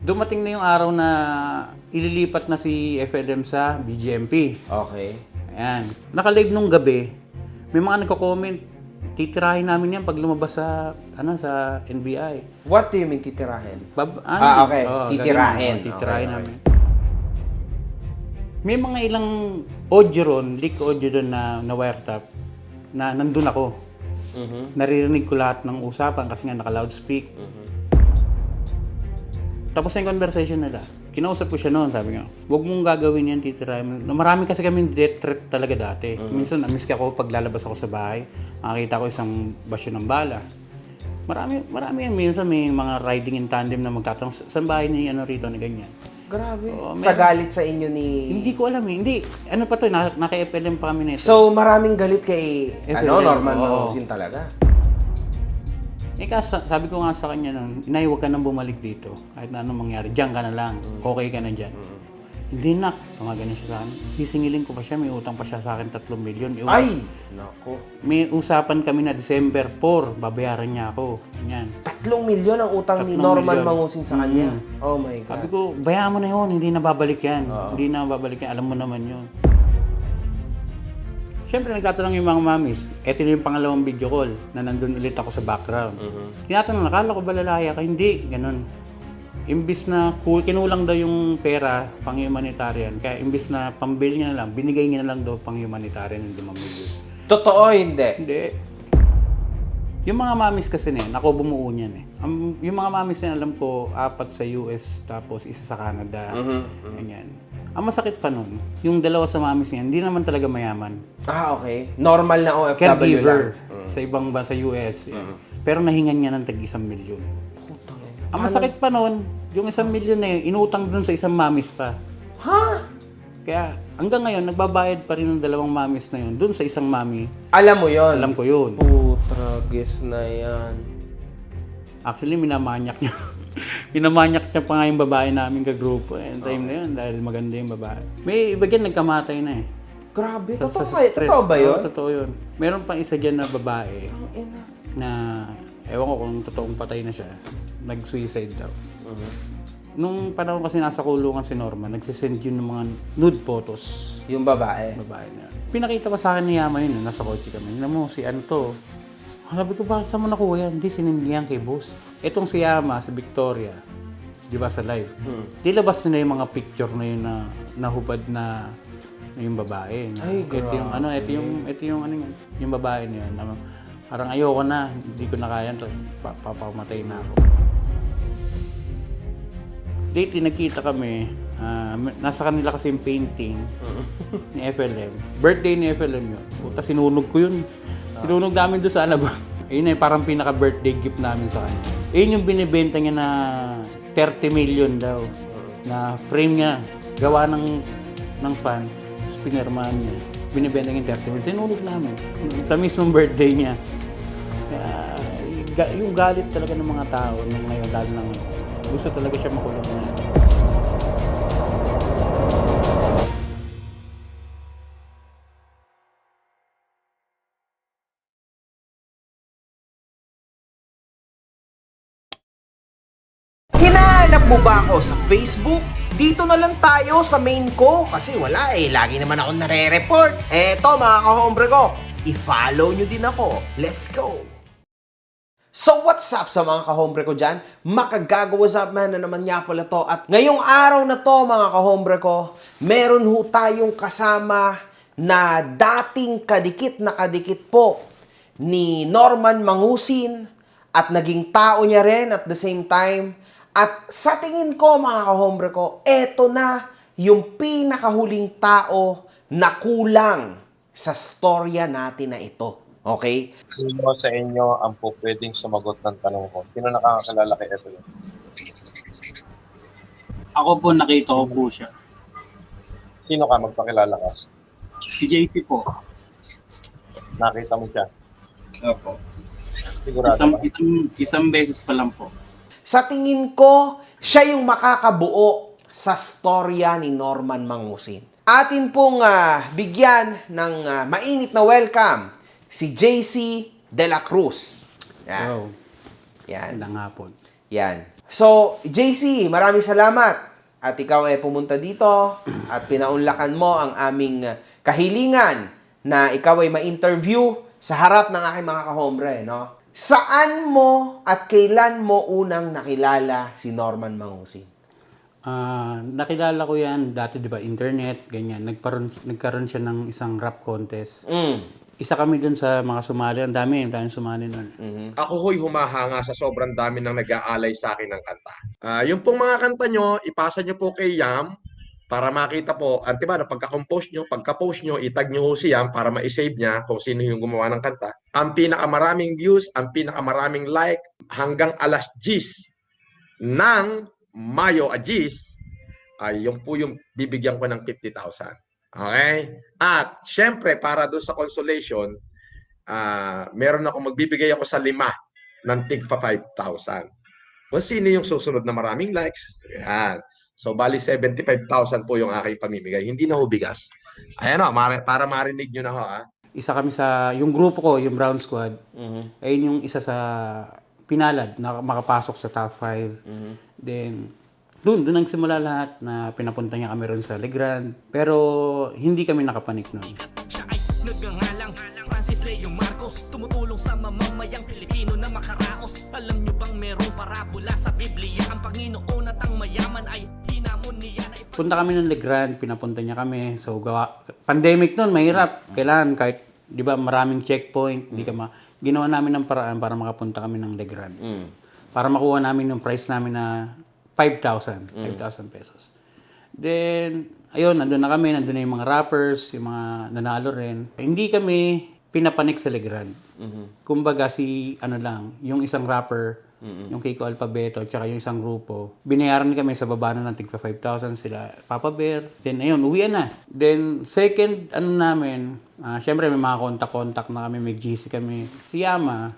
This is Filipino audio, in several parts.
Dumating na yung araw na ililipat na si FLM sa BGMP. Okay. Ayan. Naka-live nung gabi, may mga nagko-comment, titirahin namin yan pag lumabas sa sa NBI. What do you mean titirahin? Okay. Titirahin. Titirahin Okay. namin. May mga ilang audio ron, leak audio doon na wiretap, na nandun ako. Naririnig ko lahat ng usapan kasi nga naka-loudspeak. Tapos yung conversation nila, kinausap ko siya noon, sabi nga, huwag mong gagawin yan, titirahin mo. Marami kasi kami death threat talaga dati. Minsan, na-miss ako pag lalabas ako sa bahay, makakita ko isang basyo ng bala. Marami yan. Minsan may mga riding in tandem na magtatanong, saan bahay ni rito na ganyan. Grabe. Oo, Sa galit sa inyo ni... Hindi ko alam eh. Hindi. Ano pa to, naka-FLM pa kami nito. So, maraming galit kay FLM, Norman oo. Mangusin talaga. Sabi ko nga sa kanya nun, Inay, huwag ka nang bumalik dito. Kahit na anong mangyari, diyan ka na lang. Okay ka na dyan. Hindi nak. Ganun siya sa akin. Sisingilin ko pa siya, may utang pa siya sa akin 3 milyon. Ay! Nako. May usapan kami na December 4, babayaran niya ako. Ganyan. 3 milyon ang utang ni 3 Norman milyon. Mangusin sa kanya. Oh my God. Sabi ko, bayaan mo na yun, hindi na babalik yan. Hindi na babalik yan, alam mo naman yun. Siyempre, nagtatanong yung mga mamis, eto na yung pangalawang video call na nandun ulit ako sa background. Tinatanong, nakala ko ba lalaya ka? Hindi, ganun. Imbis na kinulang daw yung pera pang humanitarian, kaya imbis na pambili niya na lang, binigay niya na lang daw pang humanitarian yung 5 milyon. Totoo, hindi. Hindi. Yung mga mamis kasi na ako bumuo niyan eh. Yung mga mamis na alam ko, 4 sa US, tapos 1 sa Canada, ganyan. Ang masakit pa nun, yung 2 sa mamis niya, hindi naman talaga mayaman. Okay. Normal na OFW Caregiver lang. sa ibang ba sa US. Pero nahingan niya ng tag 1 milyon. Putang ina. Ang masakit pa nun, yung 1 milyon na yun, inutang dun sa isang mamis pa. Ha? Kaya hanggang ngayon, nagbabayad pa rin ng 2 mamis na yun, dun sa isang mami. Alam mo yon. Alam ko yun. Putragis na yan. Actually, minamanyak niya. Pinamanyak niya pa nga yung babae namin kagrupo. Time na yun, dahil maganda yung babae. May iba dyan nagkamatay na eh. Grabe. Sa Totoo, stress. totoo ba yun? Oo, totoo yun. Meron pang isa dyan na babae Ang ina. na, ewan ko kung totoong patay na siya, nag-suicide daw. Nung panahon kasi nasa kulungan si Norman, nagsisend yun ng mga nude photos. Yung babae. Babae na. Pinakita pa sa akin ni Yama yun, nasa kotse kami. Alam mo, si ano to? Sabi ko, bakit saan mo nakuha yan? Hindi, sinindihan kay boss. Itong si Yama, si Victoria, di ba sa live? Di labas na yung mga picture na yun na nahubad na yung babae. Na, Ay, ito yung ano, ito yung ano yun, yung babae na yun. Na, parang ayoko na, hindi ko na kaya, papamatay na ako. Lately, nagkita kami, nasa kanila kasi yung painting ni FLM. Birthday ni FLM yun. Puta, sinunog ko yun. Sinunog namin doon sa alabang. Ayun ay parang pinaka-birthday gift namin sa kanya. Ayun yung binibenta niya na 30 million daw. Na frame niya, gawa ng fan, spinnerman niya. Binibenta niya yung 30 million. Sinunog namin. Sa mismong birthday niya. Kaya, yung galit talaga ng mga tao nung ngayon, lalo na ngayon. Gusto talaga siya makulong na. Hinahanap mo ba ako sa Facebook? Dito na lang tayo sa main ko kasi wala lagi naman ako nare-report. Eto mga kahombre ko, i-follow nyo din ako. Let's go! So what's up sa mga kahombre ko dyan? Makagagawas up man na naman nga pala to. At ngayong araw na to mga kahombre ko, meron ho tayong kasama na dating kadikit na kadikit po ni Norman Mangusin at naging tao niya rin at the same time. At sa tingin ko mga kahombre ko, eto na yung pinakahuling tao na kulang sa storya natin na ito. Okay? Sino sa inyo ang po pwedeng sumagot ng tanong ko? Sino nakakakilala kay Evelyn? Ako po, nakita ko po siya. Sino ka? Magpakilala ka. Si JC po. Nakita mo siya? Opo. Sigurado ba? Isang beses pa lang po. Sa tingin ko, siya yung makakabuo sa storya ni Norman Mangusin. Atin pong bigyan ng mainit na welcome si JC De La Cruz. Yan. Wow. Yan. Magandang hapon. Yan. So, JC, maraming salamat. At ikaw ay pumunta dito at pinaunlakan mo ang aming kahilingan na ikaw ay ma-interview sa harap ng aking mga kahombre, no? Saan mo at kailan mo unang nakilala si Norman Mangusin? Nakilala ko yan dati, di ba, internet, ganyan. Nagkaroon siya ng isang rap contest. Isa kami dun sa mga sumali. Ang dami sumali nun. Ako ho'y humahanga sa sobrang dami ng nag-aalay sa akin ng kanta. Yung pong mga kanta nyo, ipasa nyo po kay Yam para makita po, diba, na pagka-post nyo, itag nyo ho si Yam para ma-save niya kung sino yung gumawa ng kanta. Ang pinakamaraming views, ang pinakamaraming like, hanggang alas 10 ng Mayo Agis, ay yung po yung bibigyan ko ng 50,000. Okay? At syempre, para doon sa consolation, meron ako, magbibigay ako sa 5 ng tigpa 5,000. Kung sino yung susunod na maraming likes, yan. So, bali 75,000 po yung aking pamimigay. Hindi na ho bigas. Ayan o, para marinig nyo na ho. Isa kami sa, yung grupo ko, yung Brown Squad, ayun yung isa sa pinalad na makapasok sa top 5. Then, doon nagsimula lahat na pinapunta niya kami ron sa Legrand. Pero hindi kami nakapanik noon. Siya ay nagngangalang Francis Leo Marcos, tumutulong sa mamamayang Pilipino na makaraos. Alam nyo bang merong parabola sa Biblia? Ang Panginoon at ang mayaman ay hinamon niya na Punta kami ng Legrand, pinapunta niya kami. So, pandemic noon, mahirap. Kailangan kahit, di ba, maraming checkpoint. Ginawa namin ng paraan para makapunta kami ng Legrand. Para makuha namin yung price namin na 5,000 pesos. Then, ayun, nandun na yung mga rappers, yung mga nanalo rin. Hindi kami pinapanik sa Legrand. Kumbaga yung isang rapper, yung Kiko Alphabeto, tsaka yung isang grupo, binayaran kami sa baba na ng tigpa 5,000 sila, Papa Bear. Then, ayun, uwian na. Then, second, namin, syempre may mga contact na kami, may GC kami. Si Yama,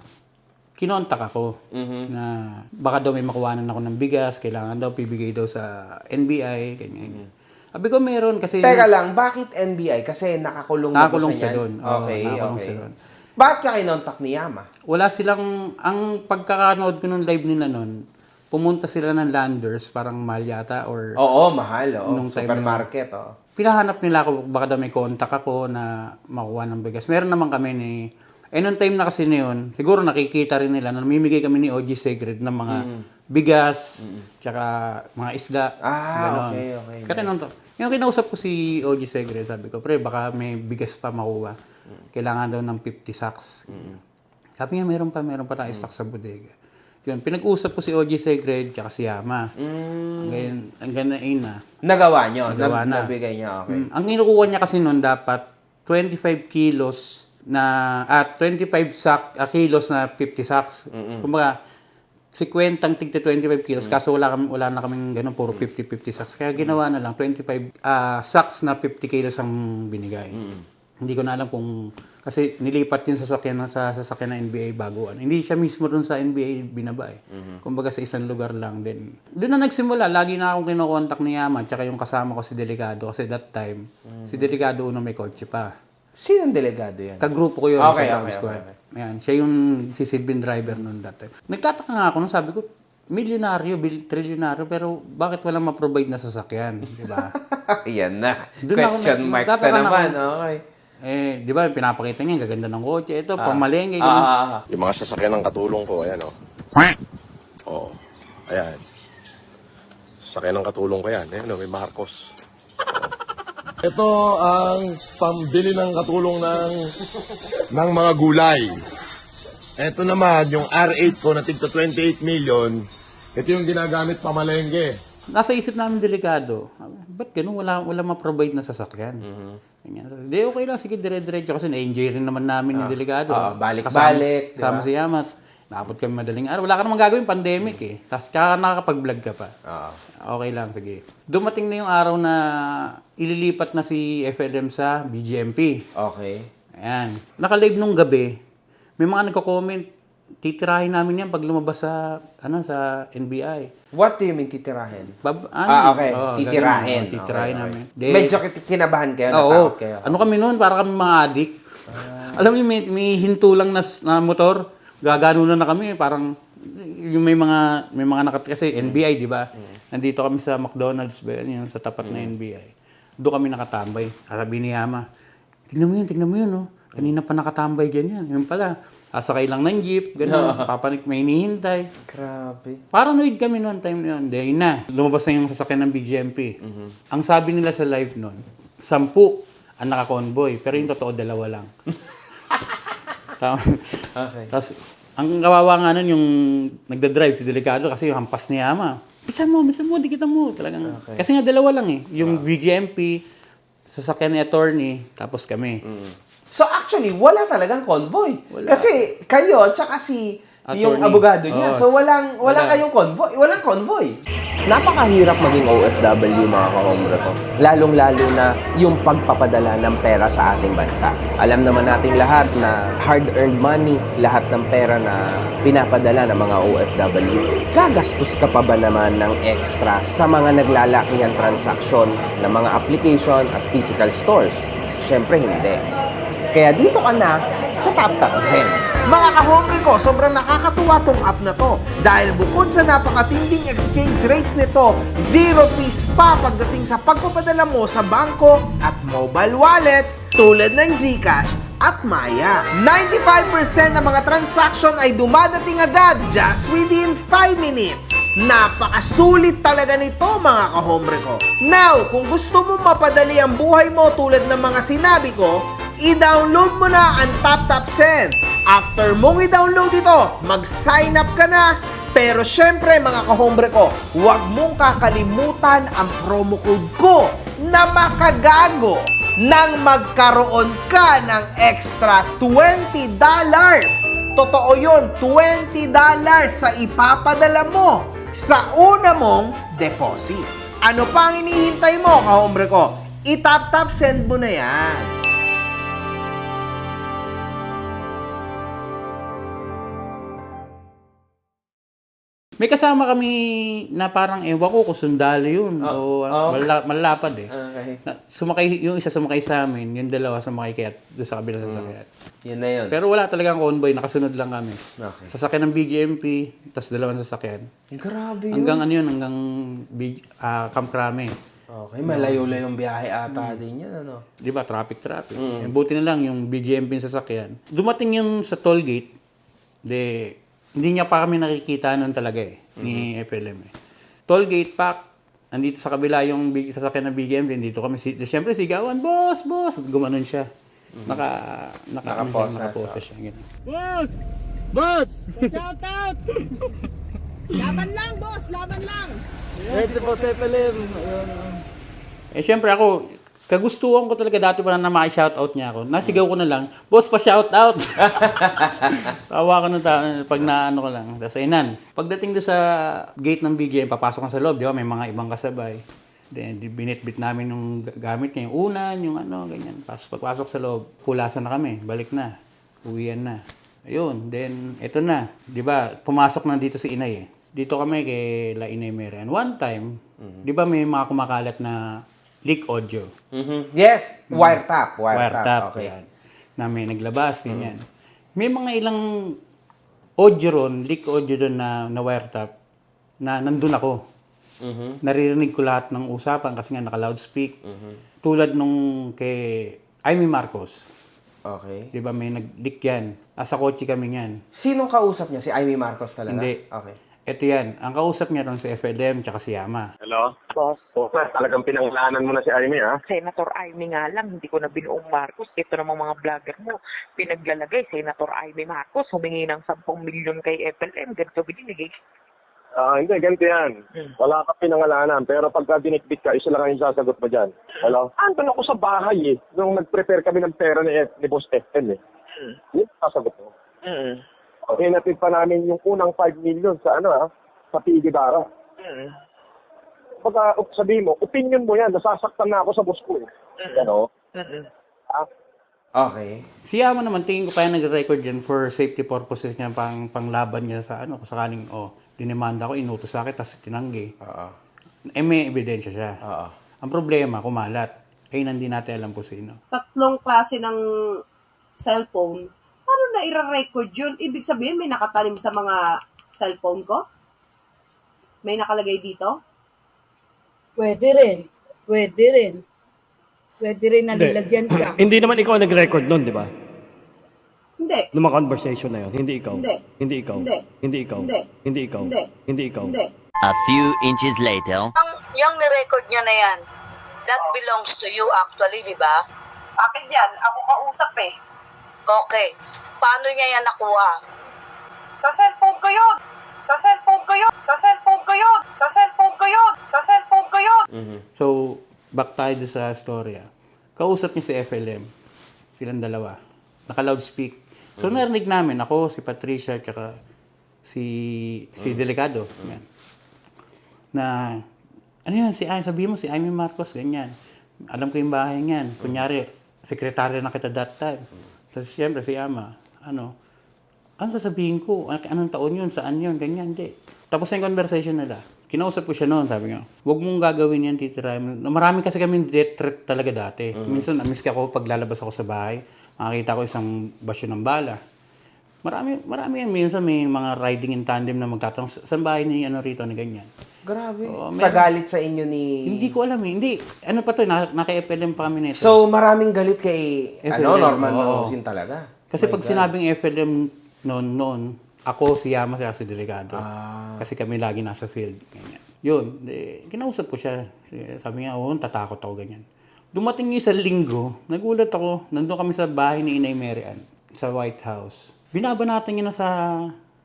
kinontak ako na baka daw may makuhanan ako ng bigas, kailangan daw pibigay daw sa NBI, ganyan. Sabi ko meron kasi... Teka lang, bakit NBI? Kasi nakakulong na Nakakulong ba siya niyan? doon. Oo, Okay. nakakulong siya doon. Bakit ka kinontak ni Yama? Wala silang... Ang pagkakanood ko nung live nila noon, pumunta sila ng Landers, parang mahal yata, or... Oo, mahal. Oo. Nung time Supermarket. Oo. Pinahanap nila ako, baka daw may contact ako na makuha ng bigas. Meron naman kami ni... nung time na kasi na yun, siguro nakikita rin nila na namimigay kami ni OG Segred ng mga bigas, tsaka mga isda. Ganon. Okay. Kaya yung kinausap ko si OG Segred, sabi ko, pre, baka may bigas pa makuha. Kailangan daw ng 50 sacks. Sabi niya, meron pa tayong stock sa bodega. Yun, pinag-usap ko si OG Segred, tsaka si Yama. Hanggang na. Nagawa nyo? Nagawa na. Nabigay niya, okay. Ang kinukuha niya kasi noon dapat 25 kilos at 25 kilos na 50 sacks. Kumbaga, 50 ang tigti 25 kilos kaso wala na kaming ganun, puro 50 sacks. Kaya ginawa na lang 25 sacks na 50 kilos ang binigay. Hindi ko na alam kung kasi nilipat yun sa sasakyan ng NBA bago Hindi siya mismo dun sa NBA binaba eh. Kumbaga sa isang lugar lang din. Doon na nagsimula, lagi na akong kinokontak ni Yaman tsaka yung kasama ko si Delicado kasi that time si Delicado may kotse pa. Sinong delegado yan? Kagrupo ko yun Okay, sa Brown okay, Squad. okay. Ayan, siya yung sisilbing driver noon dati. Nagtataka nga ako nung sabi ko, milyonaryo, trilyonaryo, pero bakit walang ma-provide na sasakyan? Di ba? Yan na. Doon Question ako, marks nagtataka na naman. ako. Okay. Di ba, pinapakita niya, ang gaganda ng kotse. Ito, pamalengke. Yung mga sasakyan ng katulong ko, ayan o. Oh. Ayan. Sasakyan ng katulong ko yan. Ayan o, may Marcos. Ito ang pambili ng katulong ng mga gulay. Ito naman, yung R8 ko na tigto 28 million. Ito yung ginagamit pamalengke. Nasa isip namin delikado. Ba't ganun? Wala ma-provide na sasakyan. Ganyan. Di, okay lang. Sige, dire-diretso. Kasi na-enjoy rin naman namin yung delikado. Balik-balik. Kasama si Yamas. Nakapot kami madaling araw. Wala ka namang gagawin, pandemic eh. Tapos tsaka nakakapag-vlog ka pa. Okay lang, sige. Dumating na yung araw na ililipat na si FLM sa BGMP. Okay. Ayan. Naka-live nung gabi, may mga nagko-comment, titirahin namin yan pag lumabas sa NBI. What do you mean titirahin? Okay. Titirahin. Titirahin Okay. namin. Medyo kinabahan kayo, Oo. natakot kayo. Ano kami noon? Para kami mga adik. Alam mo, may hinto lang na motor. Gagano na kami. Parang yung may mga kasi NBI, di ba? Nandito kami sa McDonald's, ba yun, sa tapat na NBI. Doon kami nakatambay. Sabi ni Yama, tignan mo yun, oh. Kanina pa nakatambay dyan yan. Yung pala, sasakay lang ng jeep, gano'n, papanik, may hinihintay. Grabe. Paranoid kami noon time na yun. Dahil na, lumabas na yung sasakyan ng BGMP. Ang sabi nila sa live noon, 10 ang naka-convoy, pero yung totoo, 2 lang. Okay. Tapos, ang kawawa nga nun yung nagda-drive si Delicado kasi yung hampas ni Yama. Bisan mo, dikitan mo. Talagang, kasi nga 2 lang eh. Yung BGMP, sasakyan ni attorney, tapos kami. So actually, wala talagang convoy. Wala. Kasi kayo, tsaka si yung Attorney. abogado niya. Oo. So wala kayong convoy. Walang convoy. Napakahirap maging OFW, mga kahombre ko. Lalong-lalo na yung pagpapadala ng pera sa ating bansa. Alam naman nating lahat na hard-earned money, lahat ng pera na pinapadala ng mga OFW. Gagastos ka pa ba naman ng extra sa mga naglalakihan transaksyon ng mga application at physical stores? Siyempre hindi. Kaya dito ka na sa TapTap Zen. Mga kahombre ko, sobrang nakakatuwa tong app na to. Dahil bukod sa napakatinding exchange rates nito, 0 fees pa pagdating sa pagpapadala mo sa bangko at mobile wallets tulad ng GCash at Maya. 95% ng mga transaction ay dumadating agad just within 5 minutes. Napakasulit talaga nito, mga kahombre ko. Now, kung gusto mo mapadali ang buhay mo tulad ng mga sinabi ko, i-download mo na ang TapTap Send. After mong i-download ito, mag-sign up ka na. Pero syempre, mga kahombre ko, huwag mong kakalimutan ang promo code ko na makagago nang magkaroon ka ng extra $20. Totoo yun, $20 sa ipapadala mo sa una mong deposit. Ano pa ang inihintay mo, kahombre ko? I-tap-tap send mo na yan. May kasama kami na parang ewan ko kung sundalo yun o malapad eh. Okay. Sumakay, yung isa sumakay sa amin, yung 2 sumakay kaya doon sa kabilang sasakyan. Yun na yun. Pero wala talagang convoy, nakasunod lang kami. Okay. Sasakyan ng BGMP, tapos 2 sasakyan. Grabe yun. Hanggang ano yun, hanggang Camp Crame. Okay, malayo-layong biyahe ata din yan, ano? Di ba, traffic. Buti na lang yung BGMP yung sasakyan. Dumating yung sa toll gate, hindi niya pa kami nakikita noon talaga eh, ni FLM eh. Toll gate pack, andito sa kabila yung sasakyan ng BGM, dito kami, siyempre sigawan, boss! Gumanon siya. Nakaposa siya. Ganun. Boss! Shout out! Laban lang, boss! Laban lang! Red sa boss FLM. Eh siyempre ako, kagustuhan ko talaga dati pa na ma-shoutout niya ako. Nasigaw ko na lang, boss pa shoutout. Tawa ko na pag naano ko lang. Tapos ayun. Pagdating doon sa gate ng BGM, papasok ka sa loob, di ba? May mga ibang kasabay. Then binitbit namin yung gamit niya, yung unan, yung ano, ganyan. Pagpasok sa loob, hulasan na kami, balik na. Uwian na. Ayun, then ito na. Di ba? Pumasok na dito si Inay eh. Dito kami kay La Inay Merian. One time, di ba may mga kumakalat na leak audio. Yes, wiretap. Okay. Okay. Yan. Na may naglabas, ganyan. May mga ilang audio ron, leak audio doon na wiretap, na nandun ako. Naririnig ko lahat ng usapan kasi nga naka-loudspeak. Tulad nung kay Amy Marcos. Okay. Di ba may nag-leak yan. Asa kotse kami yan. Sinong kausap niya? Si Amy Marcos talaga? Hindi. Okay. Ito yan. Ang kausap niya ron si FLM tsaka si Yama. Hello? Boss, Talagang pinangalanan mo na si Amy, ha? Senator Amy nga lang, hindi ko na binuong Marcos. Ito namang mga vlogger mo, pinaglalagay, Senator Amy Marcos, humingi ng 10 milyon kay FLM, ganito binigay. Hindi, ganito yan. Wala ka pinangalanan, pero pagka dinitbit ka, isa lang ang sasagot mo dyan. Hello? Andun ako sa bahay, eh. Nung nag-prepare kami ng pera ni Boss FM, eh. Yun ang sasagot mo. Hinatid pa namin yung unang 5 million sa sa Pigi Bara. Pagka sabihin mo, opinion mo yan, nasasaktan na ako sa boss ko, eh. Ano? Okay. Si Yama naman, tingin ko pa yan nag-record yan for safety purposes niya, panglaban niya sa kung sakaling, dinimanda ko, inutos sa akin, tapos tinanggi. Oo. May ebidensya siya. Oo. Ang problema, kumalat. Hindi natin alam kung sino. 3 klase ng cellphone. Paano na i-record yun? Ibig sabihin, may nakatanim sa mga Cellphone ko? May nakalagay dito? Pwede rin. Pwede rin. Pwede rin na nilagyan ka. Hindi naman ikaw nag-record nun, di ba? Hindi. Nung mga conversation na yun. Hindi ikaw. Hindi. Hindi ikaw. Hindi. Hindi ikaw. Hindi. Hindi ikaw. Hindi. Hindi ikaw. Hindi. A few inches later. Yung nirecord niya na yan, that belongs to you actually, di ba? Akin yan. Ako kausap eh. Okay. Paano niya yan nakuha? Sa cellphone ko yun. Sa cellphone ko yun. Sa cellphone ko yun. Sa cellphone ko yun. Sa cellphone ko yun. So, back tayo doon sa storya. Kausap niya si FLM. Silang dalawa. Naka-loudspeak. So, narinig namin, ako, si Patricia, tsaka si Delicado. Yan. Na, ano yun, sabihin mo, si Amy Marcos, ganyan. Alam ko yung bahay niyan. Kunyari, sekretarya na kita that time. Tapos, siyempre, si Ama, ano sasabihin ko? Anong taon yun? Saan yun? Ganyan, hindi. Tapos yung conversation nila. Kinausap ko siya noon, sabi nga, huwag mong gagawin yan, titirahin mo. Marami kasi kami death threat talaga dati. Minsan, amiss ka ako pag lalabas ako sa bahay. Makakita ko isang basyo ng bala. Marami yan. Minsan may mga riding in tandem na magtatanong, saan bahay ni ano rito na ganyan. Grabe. Oo, Sa galit sa inyo ni... Hindi ko alam eh. Hindi. Ano pa to, naka-FLM pa kami nito. So, maraming galit kay FLM, Norman oo. Mangusin talaga. Kasi My pag God. sinabing FLM noon, ako, si Yama, siya si Delicado. Kasi kami lagi nasa field. Ganyan. Yun, kinausap ko siya. Sabi niya, tatakot ako, ganyan. Dumating yung isang linggo, nagulat ako, nandun kami sa bahay ni Inay Mary Ann, sa White House. Binabanatan niya na sa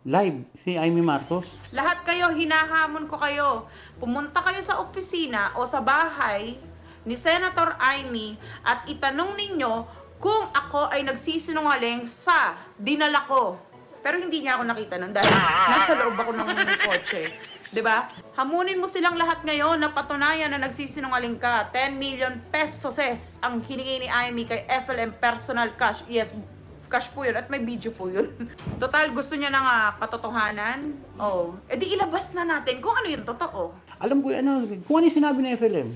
live, si Amy Marcos. Lahat kayo, hinahamon ko kayo. Pumunta kayo sa opisina o sa bahay ni Senator Amy at itanong ninyo kung ako ay nagsisinungaling sa dinala ko. Pero hindi niya ako nakita nun dahil nasa loob ako ng kotse. 'Di ba? Hamunin mo silang lahat ngayon na patunayan na nagsisinungaling ka. 10 million pesos ang hiningi ni Amy kay FLM personal cash. Yes, cash po yun at may video po yun. Total, gusto niya na nga patotohanan. Edi ilabas na natin kung ano yung totoo. Alam ko kung ano yung sinabi ng FLM.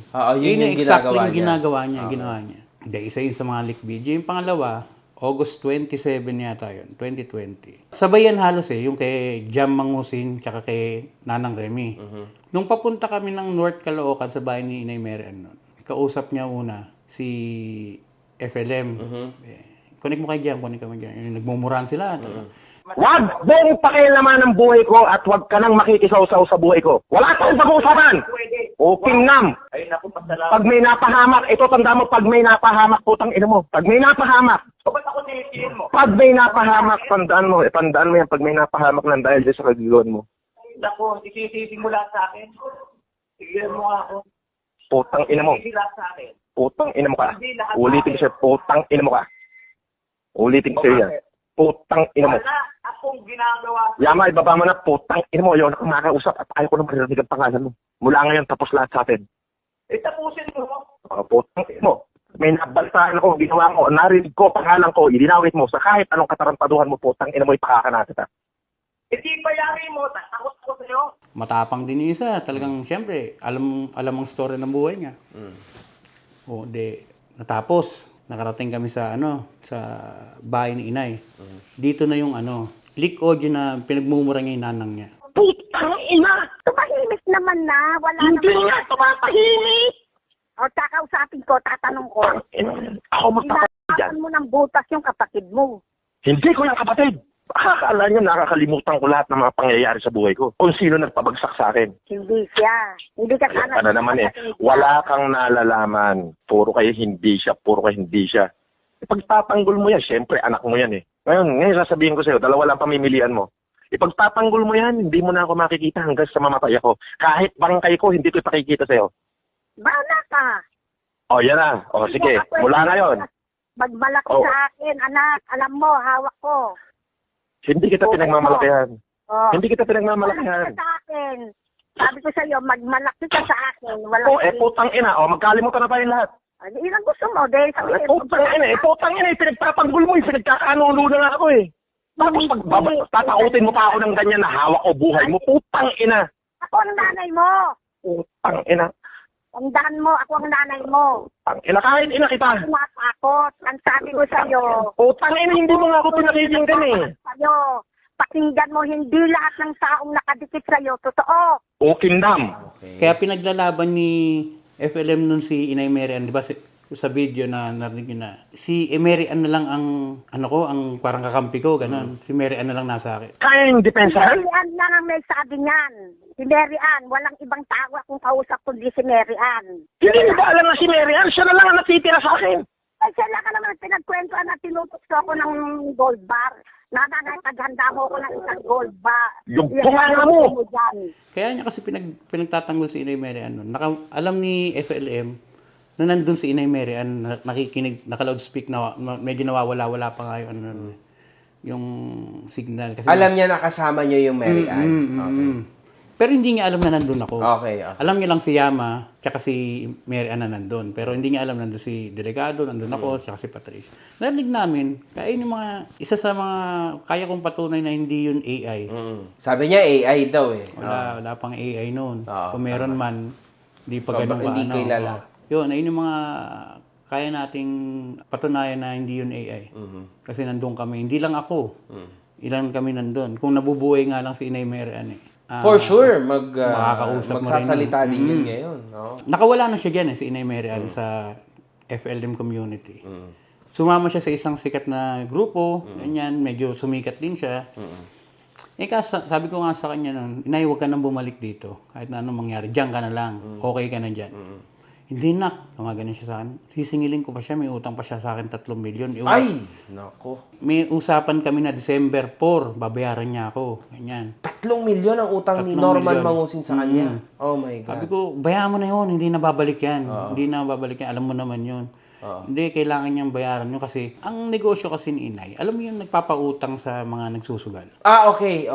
Yun yung exactly ginagawa yung niya. ginawa niya. Hindi, isa yun sa mga leak video. Yung pangalawa, August 27 yata yun, 2020. Sabay yan halos yung kay Jam Mangusin tsaka kay Nanang Remy. Nung papunta kami ng North Caloocan sa bahay ni Inay Mary Ann nun, kausap niya una si FLM. Connect mo kay Jam, connect mo kay Jam. Nagmumurahan sila. Wag mong pakialaman ng buhay ko at wag ka nang makikisaw-saw sa buhay ko. Wala kang pag-uusapan. Open nam. Pag may napahamak, ito tanda mo, pag may napahamak, putang ina mo. Pag may napahamak. Pag may napahamak, tandaan mo yan, pag may napahamak ng dahil dyan sa kagagawan mo. Ako, isisisi mo lahat sa akin. Sige mo ako. Putang ina mo. Isisisi lahat sa akin. Putang ina mo ka. Ulitin ko siya, putang ina mo ka. Ulitin ko siya yan. Putang ina mo. Wala akong ginagawa. Yama, ibaba mo na, putang ina mo. Ayaw na kang makausap at ayaw ko na marinig ang pangalan mo. Mula ngayon, tapos lahat sa atin. Tapusin mo. Putang ina mo. May nabaltaan ako, ginawa ko, narinig ko, pangalan ko, idinawit mo sa kahit anong katarantaduhan mo, putang ina mo, ipakakanata ta. Hindi pa yari mo. Takot ako sa'yo. Matapang din yung isa. Talagang, siyempre, alam ang story ng buhay niya. Natapos. Nakarating kami sa sa bahay ni Inay. Dito na yung leak audio na pinagmumura niya yung nanang niya. Putang ina! Tumahimik naman na. Wala Hindi naman. nga tumatahimik! O, kakausapin ko, tatanong ko. Ako magpapatid dyan. Inaatan mo ng butas yung kapatid mo. Hindi ko yung kapatid. Akala niyo nakakalimutan ko lahat ng mga pangyayari sa buhay ko. Kung sino nagpabagsak sa akin. Hindi siya. Hindi ka sana. Ano naman wala kang nalalaman. Puro kayo hindi siya, puro kayo hindi siya. Ipagtatanggol mo yan, syempre anak mo yan Ngayon sasabihin ko sa'yo, dalawa lang pamimilian mo. Ipagtatanggol mo yan, hindi mo na ako makikita hanggang sa mamatay ako. Kahit bangkay ko, hindi ko ipakikita sa'yo. Bala ka. Yan na. Sige, mula ngayon. Magmalaki sa akin, anak. Alam mo, hawak ko. Hindi kita pinagmamalakihan. Hindi kita Magmalaki pinagmamalakihan. ka sa akin. Sabi ko sa'yo, magmalaki ka sa akin. Wala Putang ina. Magkalimutan na tayo lahat. Ilang gusto mo, dahil sabihin mo. Putang ina. Pinagtatanggol mo. Pinagkakanulo na ako Tapos tatakutin mo pa ako ng ganyan na hawak o buhay mo. Putang ina. Ako ang nanay mo. Putang ina. Tandaan mo, ako ang nanay mo. Putang ina. Kahit ina kita. Tumatakot. Ang sabi ko sa'yo. Putang ina. Hindi mo nga ako pinakikinggan Sa'yo. Pakinggan mo, hindi lahat ng taong nakadikit sa'yo, totoo. Kaya pinaglalaban ni FLM nun si Inay Mary Ann, di ba sa video na narinig nyo na, si Mary Ann na lang ang, ang parang kakampi ko, gano'n. Si Mary Ann na lang nasa akin. Si Mary Ann lang ang may sabi niyan. Si Mary Ann, walang ibang tao akong kausap kundi si Mary Ann. Hindi mo ba alam na si Mary Ann? Siya na lang ang natitira sa akin. Ay, siya lang ka naman pinagkwentuhan na tinutokso ako ng gold bar. Nanay, paghanda mo ko ng isang gold bar. Yung bunganga mo! Kaya niya kasi pinagtatanggol si Inay Mary Ann nun. Alam ni FLM na nandun si Inay Mary Ann, nakikinig, naka-loudspeak na medyo nawawala-wala pa nga yung signal. Kasi Alam niya na kasama niyo yung Mary Ann. Okay. Pero hindi niya alam na nandun ako. Okay. Alam niya lang si Yama, tsaka si Mary Ann na nandun. Pero hindi niya alam nandun si Delegado, nandun ako, tsaka si Patricia. Narinig namin, kaya yung isa sa mga kaya kong patunay na hindi yun AI. Sabi niya AI daw eh. Wala pang AI noon. Kung meron man, hindi pa ganun ka. Hindi kilala. Yun, ayun yung mga kaya nating patunayan na hindi yun AI. Kasi nandun kami. Hindi lang ako. Ilan kami nandun. Kung nabubuhay nga lang si Inay Mary Ann For sure, magsasalita din yun ngayon. No? Nakawala na siya dyan si Inay Mary Ann sa FLM community. Sumama siya sa isang sikat na grupo, ganyan, medyo sumikat din siya. Sabi ko nga sa kanya nun, Inay, huwag ka nang bumalik dito. Kahit na anong mangyari, diyan ka na lang. Okay ka na dyan. Hindi nak, gumagano siya sa akin. Sisingilin ko pa siya, may utang pa siya sa akin 3 milyon. Ay! Nako. May usapan kami na December 4, babayaran niya ako. Ganyan. 3 milyon ang utang ni Norman Mangusin sa kanya. Oh my God. Sabi ko, bayaran mo na yun, hindi na babalik yan. Hindi na babalik yan, alam mo naman yun. Hindi, kailangan niyang bayaran yun kasi ang negosyo kasi ni Inay, alam mo yung nagpapautang sa mga nagsusugal. Okay.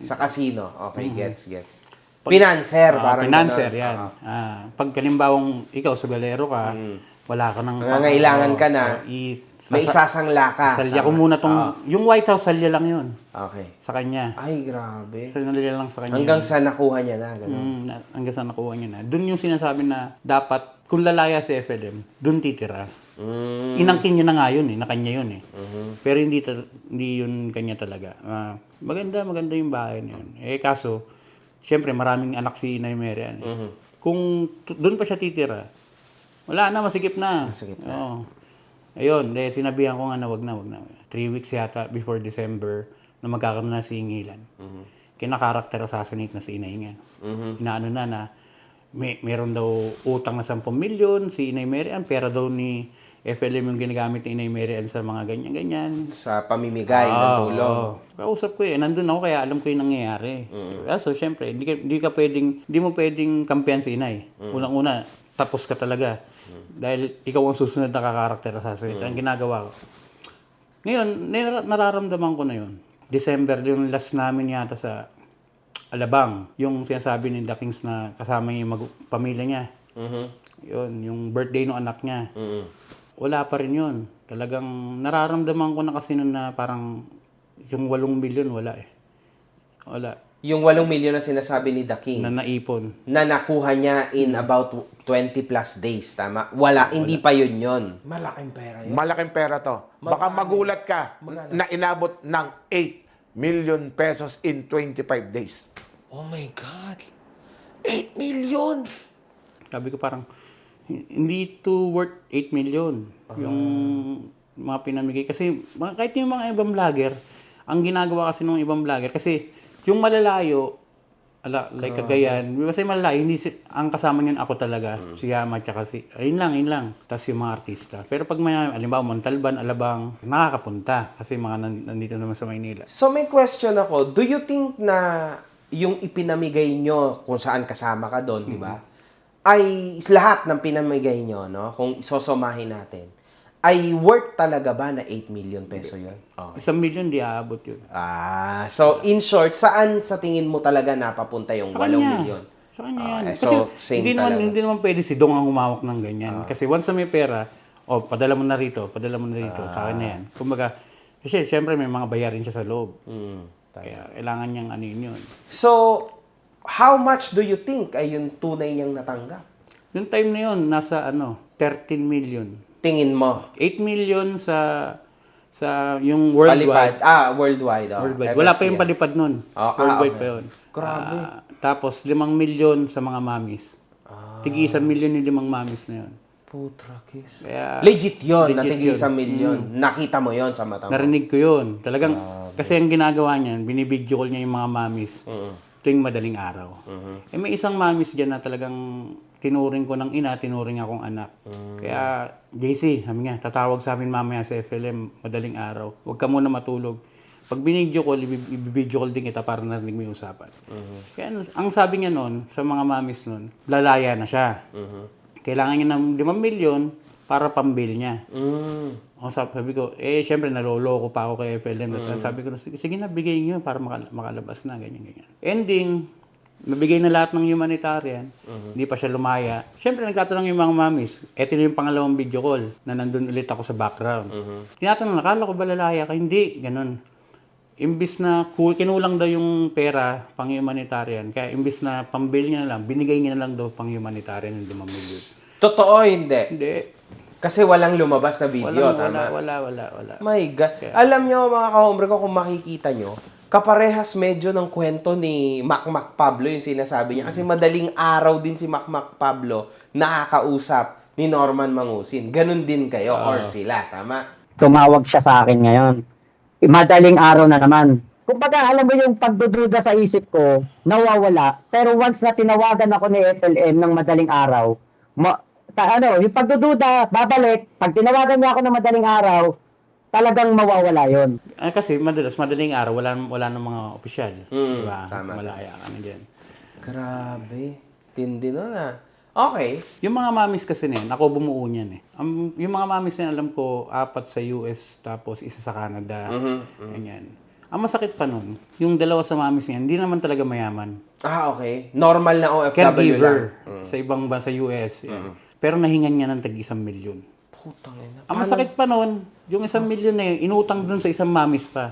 Sa casino. Okay, gets. Financer, parang financer, yan. Pag kalimbawang ikaw, sugalero ka, wala ka nang... Nangangailangan ka na, may isasangla ka. Salya ko muna tong... Yung White House, salya lang yun. Okay. Sa kanya. Ay, grabe. Salya lang sa kanya. Hanggang sa nakuha niya na, gano'n. Hanggang sa nakuha niya na. Doon yung sinasabi na dapat, kung lalaya si FLM, doon titira. Inangkin niya na nga yun na kanya yun Pero hindi yun kanya talaga. Maganda yung bahay na yun. Kaso, siyempre, maraming anak si Inay Mary Ann. Kung doon pa siya titira, wala na, masikip na. Oo. Ayun, sinabihan ko nga na wag na. 3 weeks yata before December na magkakaroon na singilan. Kina-character assassinate na si Inay nga. Inaano na meron daw utang na 10 milyon si Inay Mary Ann, pera daw ni FLM yung ginagamit ni Inay Mary Ann sa mga ganyan-ganyan. Sa pamimigay ng tulong. Kausap ko nandun ako kaya alam ko yung nangyayari. So, syempre, hindi mo pwedeng kampiyan si Inay. Unang-una, tapos ka talaga. Dahil ikaw ang susunod na kakarakter sa ang ginagawa ko. Ngayon, nararamdaman ko na yun. December, yung last namin yata sa Alabang. Yung sinasabi ni The Kings na kasama niya yung pamilya niya. Yun, yung birthday ng anak niya. Wala pa rin yun. Talagang nararamdaman ko na kasi nun na parang yung 8 milyon, wala Wala. Yung 8 milyon na sinasabi ni The Kings. Na naipon. Na nakuha niya in about 20 plus days, tama? Wala. Hindi pa yun. Malaking pera yun. Malaking pera to. Baka magulat ka na inabot ng 8 million pesos in 25 days. Oh my God. 8 million! Sabi ko parang, hindi to worth 8 million yung mga pinamigay. Kasi kahit yung mga ibang vlogger, ang ginagawa kasi ng ibang vlogger, kasi yung malalayo, like Cagayan, kasi malalayo, ang kasama niyan ako talaga, si Yama, tsaka ayun lang. Tapos yung mga artista. Pero pag may, alimbawa, Montalban, Alabang, nakakapunta. Kasi mga nandito naman sa Maynila. So may question ako, do you think na yung ipinamigay nyo, kung saan kasama ka doon, di ba? Ay lahat ng pinamigay nyo, no? Kung isosomahin natin, ay worth talaga ba na 8 million peso yun? Okay. 1 million, di aabot yun. So in short, saan sa tingin mo talaga napapunta yung 8 million? Sa kanya yan. Kasi so, same hindi naman pwede si Dong ang humawak ng ganyan. Kasi once na may pera, padala mo na rito, sa akin na yan. Kumbaga, kasi siyempre may mga bayarin siya sa loob. Kaya kailangan niyang yun. So, how much do you think ay yung tunay niyang natanggap? Yung time na yun, nasa 13 million. Tingin mo? 8 million sa Sa yung worldwide. Palipad. Worldwide. Worldwide. Wala pa yung palipad nun. Worldwide okay. pa yun. Grabe. Tapos 5 milyon sa mga mamis. Tigi 1 milyon yung 5 mamis na yun. Putrakis. Kaya, Legit yun, na legit tigil yun. sa milyon. Nakita mo yon sa mata mo. Narinig ko yun. Talagang, kasi ang ginagawa niyan, binibidyo call niya yung mga mamis tuwing madaling araw. Eh may isang mamis dyan na talagang tinuring ko ng ina, tinuring akong anak. Kaya, JC, sabi nga, tatawag sa amin mamaya sa FLM madaling araw. Huwag ka muna matulog. Pag binidyo call, ibibidyo call din kita para narinig mo yung usapan. Kaya ang sabi niya noon, sa mga mamis noon, lalaya na siya. Kailangan niya ng 5 milyon para pambil niya. Sabi ko, syempre naloloko pa ako kay FLM. Sabi ko, sige na, bigay niyo para makalabas na, ganyan. Ending, nabigay na lahat ng humanitarian, hindi pa siya lumaya. Syempre, nagtatanong yung mga mamis, eto na yung pangalawang video call na nandun ulit ako sa background. Tinatanong, nakala ko ba lalaya ka? Hindi, ganun. Imbis na kinulang daw yung pera pang humanitarian, kaya imbis na pambil niya na lang, binigay niya na lang daw pang humanitarian yung 5 milyon. Totoo, hindi? Hindi. Kasi walang lumabas na video, tama? Wala. My God. Kaya, alam nyo, mga kahombre ko, kung makikita nyo, kaparehas medyo ng kwento ni Mac Pablo yung sinasabi niya. Kasi madaling araw din si Mac Pablo nakakausap ni Norman Mangusin. Ganun din kayo or sila, tama? Tumawag siya sa akin ngayon. Madaling araw na naman. Kumbaga, alam mo yung pagdududa sa isip ko, nawawala. Pero once na tinawagan ako ni FLM ng madaling araw, yung pagdududa, babalik. Pag tinawagan niya ako ng madaling araw, talagang mawawala yon. Kasi madaling araw, wala ng mga opisyal. Diba? Tama. Malaya ka na dyan. Grabe. Tindi nun ah. Okay. Yung mga mamis kasi na yan, ako bumuo niyan eh. Yung mga mamis na yan, alam ko, 4 sa US, tapos 1 sa Canada. Ganyan. Ang masakit pa nun, yung 2 sa mamis niyan, hindi naman talaga mayaman. Okay. Normal na OFW caregiver lang. sa ibang bansa sa US. Yan. Pero nahingan niya ng tag 1 milyon. Putang ina. Ang masakit pa nun, yung 1 milyon na yun, inutang dun sa isang mamis pa.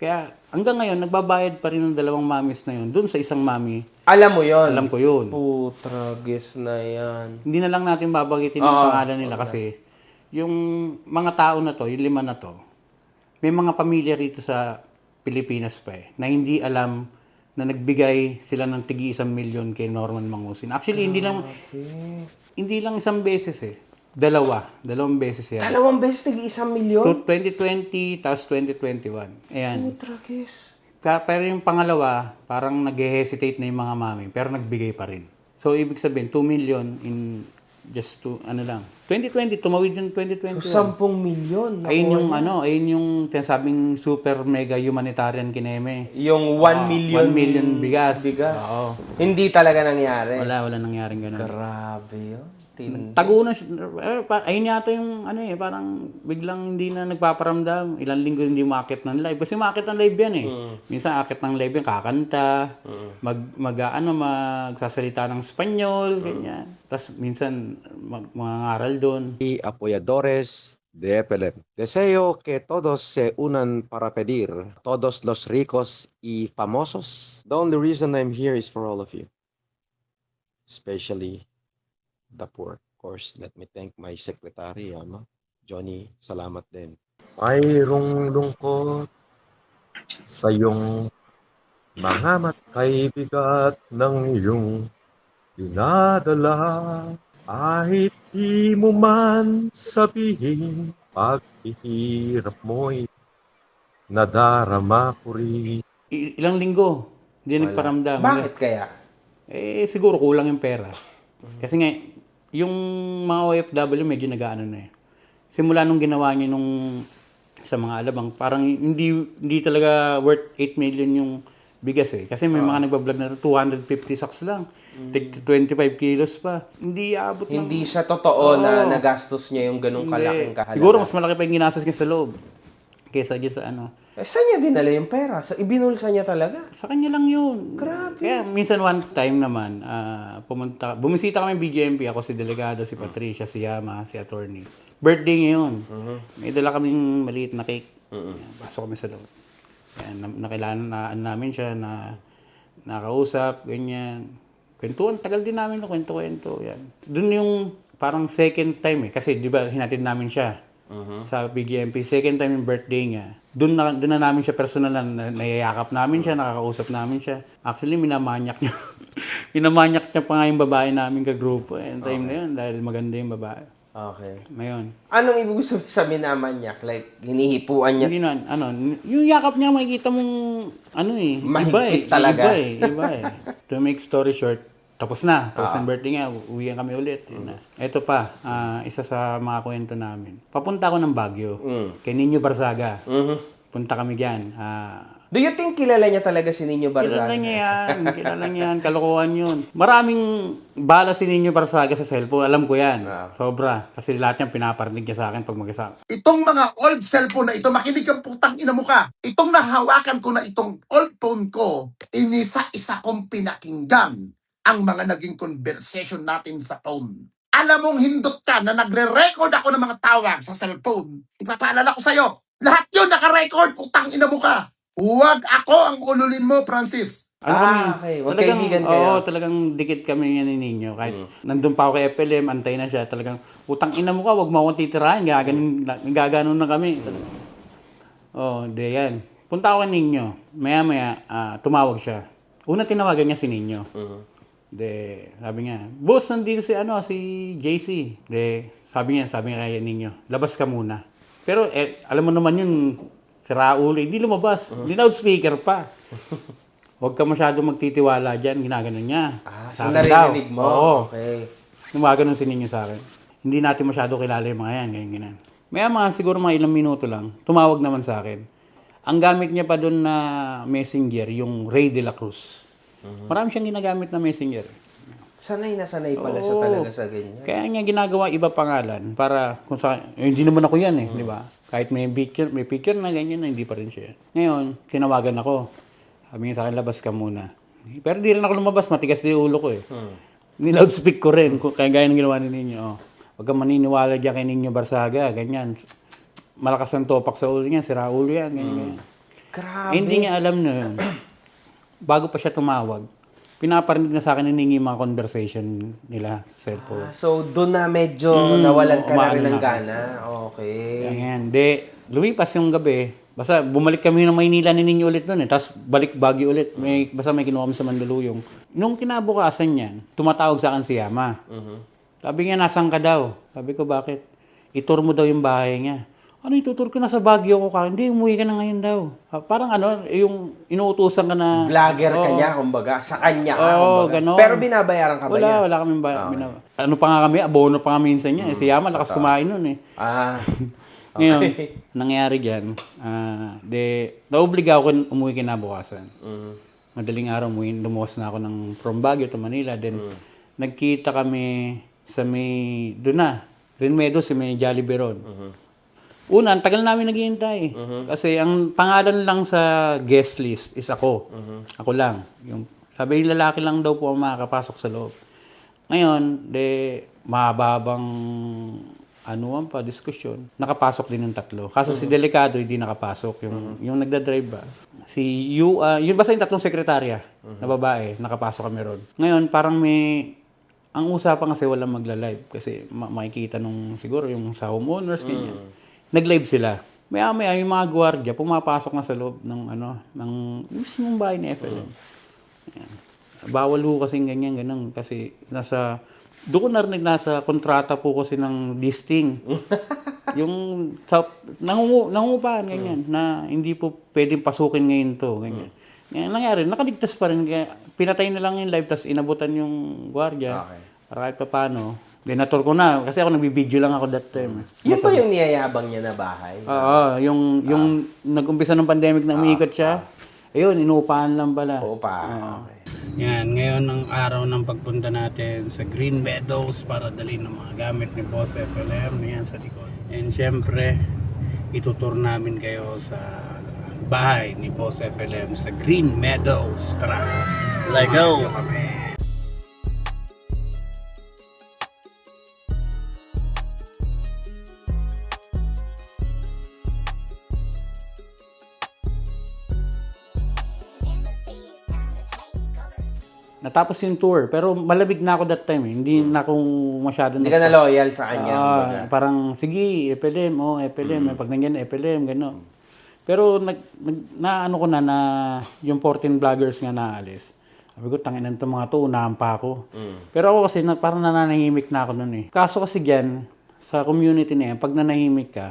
Kaya hanggang ngayon, nagbabayad pa rin ng 2 mamis na yun, dun sa isang mami. Alam mo yun? Alam ko yun. Putragis na yan. Hindi na lang natin babagitin yung pangalan nila kasi yung mga tao na to, yung 5 na to, may mga pamilya rito sa Pilipinas pa na hindi alam na nagbigay sila ng tigi 1 milyon kay Norman Mangusin. Actually, hindi lang 1 beses eh. 2 beses yan. 2 beses tigi 1 milyon? 2020 tapos 2021. Ayan. Putragis. Pero yung pangalawa, parang nag-hesitate na yung mga mami, pero nagbigay pa rin. So, ibig sabihin, 2 million in just 2020, tumawid yung 2021. So, 10 milyon. Ayun yung tinasabing super mega humanitarian kineme. Yung 1 million. 1 million bigas. Oo. Hindi talaga nangyari. Wala nangyaring ganun. Grabe yun. Tago na ayun yata yung parang biglang hindi na nagpaparamdam. Ilang linggo hindi umakit ng live. Kasi umakit ng live yan eh. Minsan akit ng live yan, kakanta, magsasalita ng Espanyol, ganyan. Tapos minsan mangangaral doon. Apoyadores de FLM. Deseo que todos se unan para pedir todos los ricos y famosos. The only reason I'm here is for all of you. Especially the poor. Of course, let me thank my secretary, Johnny. Salamat din. Mayroong lungkot sa iyong mga matay bigat ng iyong dinadala. Kahit di mo man sabihin, paghihirap mo'y nadarama ko rin. Ilang linggo, hindi nagparamdam. Bakit kaya? Siguro kulang yung pera. Kasi nga, yung mga OFW medyo nag-aano na eh. Simula nung ginawa niya sa mga alabang, parang hindi talaga worth 8 million yung bigas eh. Kasi may mga nagbablog na 250 sacks lang. 25 kilos pa. Hindi abot ng... Hindi siya totoo na nagastos niya yung ganung kalaking kahalaga. Siguro mas malaki pa yung ginastos niya sa loob. Kesa dyan sa ano. Saan niya dinala yung pera? Ibinulsa niya talaga? Sa kanya lang yun. Grabe. Kaya minsan one time naman, bumisita kami BGMP, ako si Delegado, si Patricia, si Yama, si Attorney. Birthday niya yun. May dala kaming maliit na cake. Pasok kami sa loob. Kaya nakilala namin siya, na nakausap, ganyan. Kwentuhan, tagal din namin na kwento-kwento. Yan. Doon yung parang second time eh. Kasi di ba hinatid namin siya. sa PGMP. Second time yung birthday niya. Doon na namin siya personal na nayayakap namin siya, nakakausap namin siya. Actually, minamanyak niya. Minamanyak niya pa nga yung babae namin kagrupo. Yung time na yun, dahil maganda yung babae. Okay. Ngayon. Anong ibig sabihin sa minamanyak? Like, hinihipuan niya? Hindi na, yung yakap niya makikita mong, mahigpit talaga. Iba eh. To make story short, tapos na ang birthday niya, uwihan kami ulit. Yun na. Ito pa, isa sa mga kwento namin. Papunta ako ng Baguio, kay Nino Barzaga. Punta kami dyan. Do you think kilala niya talaga si Nino Barzaga? Kilala niya yan. Kalokohan yun. Maraming bala si Nino Barzaga sa cellphone. Alam ko yan. Sobra. Kasi lahat niya pinaparinig niya sa akin pag mag-isa. Itong mga old cellphone na ito, makinig ang putang ina mo ka. Itong nahawakan ko na itong old phone ko, inisa-isa kong pinakinggan ang mga naging conversation natin sa phone. Alam mong hindot ka na nagre-record ako ng mga tawag sa cellphone. Ipapaalala ko sa'yo, lahat yun naka-record, putang ina mo ka. Huwag ako ang ululin mo, Francis. Okay. Magkaibigan kayo. Oo, talagang dikit kami yan ni Nino. Kahit nandun pa ako kay FLM, antay na siya. Talagang, utang ina mo ka, huwag mo akong titirahin. Gaganon na kami. Di yan. Punta ako kay Nino. Maya-maya, tumawag siya. Una tinawagan niya si Nino. Sabi niya, boss, nandito si JC. Sabi niya kay Nino, labas ka muna. Pero, alam mo naman yun, si Raul, hindi lumabas. Hindi loudspeaker pa. Huwag ka masyado magtitiwala dyan, ginaganon niya. So naririnig mo? Oo. Okay. Gumaganon si Nino sa akin. Hindi natin masyado kilala yung mga yan, ganyan. Maya siguro mga ilang minuto lang, tumawag naman sa akin. Ang gamit niya pa doon na messenger, yung Ray de la Cruz. Marami siyang ginagamit na messenger. Sanay pala siya talaga sa ganyan. Kaya niya ginagawa iba pangalan para kung hindi naman ako yan di ba? Kahit may picture na ganyan na hindi pa rin siya. Ngayon, tinawagan ako. Sabi niya sa akin, labas ka muna. Pero di rin ako lumabas, matigas din yung ulo ko Niloudspeak ko rin, kaya gaya ng ginawa ni Nino. Huwag kang maniniwala dyan kay Nino Barzaga, ganyan. Malakas ang topak sa ulo niya, sira ulo yan, ganyan. Grabe. Hindi niya alam na yun. Bago pa siya tumawag, pinaparinig na sa akin yung mga conversation nila sa cellphone. So, doon na medyo nawalan ka na rin ng gana. Okay. Ayan. Lumipas yung gabi. Basta bumalik kami ng Maynila ni Nino ulit doon Tapos balik Baguio ulit. Basta may kinuha kami sa Mandaluyong. Nung kinabukasan niyan, tumatawag sa akin si Yama. Sabi niya, nasan ka daw? Sabi ko, bakit? Itur mo daw yung bahay niya. Ano, itutur ko na sa Baguio ko ka? Hindi, umuwi ka na ngayon daw. Parang yung inuutusan ka na... Vlogger ka niya, kumbaga. Sa kanya ka, kumbaga. Ganon. Pero binabayaran ka ba niya? Wala kami ano pa nga kami, abono pa nga minsan niya. Si Yama, lakas kumain nun Ngayon, nangyari dyan, naobliga ako umuwi kinabukasan. Madaling araw, lumuwas na ako from Baguio to Manila. Then, nagkita kami sa doon na, Rinmedo, si may Jollibee Ron. Una, ang tagal namin naghihintay. Kasi ang pangalan lang sa guest list is ako. Ako lang. Sabi yung lalaki lang daw po ang makakapasok sa loob. Ngayon, mahabang diskusyon. Nakapasok din yung tatlo. Kaso si Delicado hindi nakapasok. Yung nagdadrive ba. Yun basta yung tatlong sekretarya na babae, nakapasok kami ron. Ngayon, parang ang usapan kasi walang magla-live. Kasi makikita siguro yung sa homeowners, ganyan. Nag-live sila. Maya-maya yung mga gwardiya pumapasok na sa loob ng mismong bahay ni FLM. Bawal ho kasing ganyan. Kasi doon ko narinig nasa kontrata po kasi ng listing. Yung nangungupahan, ganyan, na hindi po pwedeng pasukin ngayon to, ganyan. Nangyari, nakaligtas pa rin. Pinatay na lang yung live, tapos inabutan yung gwardiya. Para kahit pa paano. Dinator ko na, kasi ako nagbibideo lang ako that time. Yun ba yung niyayabang niya na bahay? Oo, yung nag-umpisa ng pandemic na umiikot siya, ayun, inuupahan lang pala. Upahan. Yan, ngayon ang araw ng pagpunta natin sa Green Meadows para dalhin ng mga gamit ni Boss FLM. Yan sa likod. And syempre, itutur namin kayo sa bahay ni Boss FLM sa Green Meadows. Tara! Let's go! natapos yung tour. Pero malamig na ako that time eh. Hindi na akong masyado Hindi ka na loyal sa kanya. kumbaga. parang, sige, FLM, FLM. Pag nandiyan, FLM, gano'n. Pero ano ko na yung 14 vloggers nga naalis. Sabi ko, tanginan itong mga to, unahan pa ako. Pero ako kasi, parang nananahimik na ako nun eh. Kaso kasi dyan, sa community na yan, pag nanahimik ka,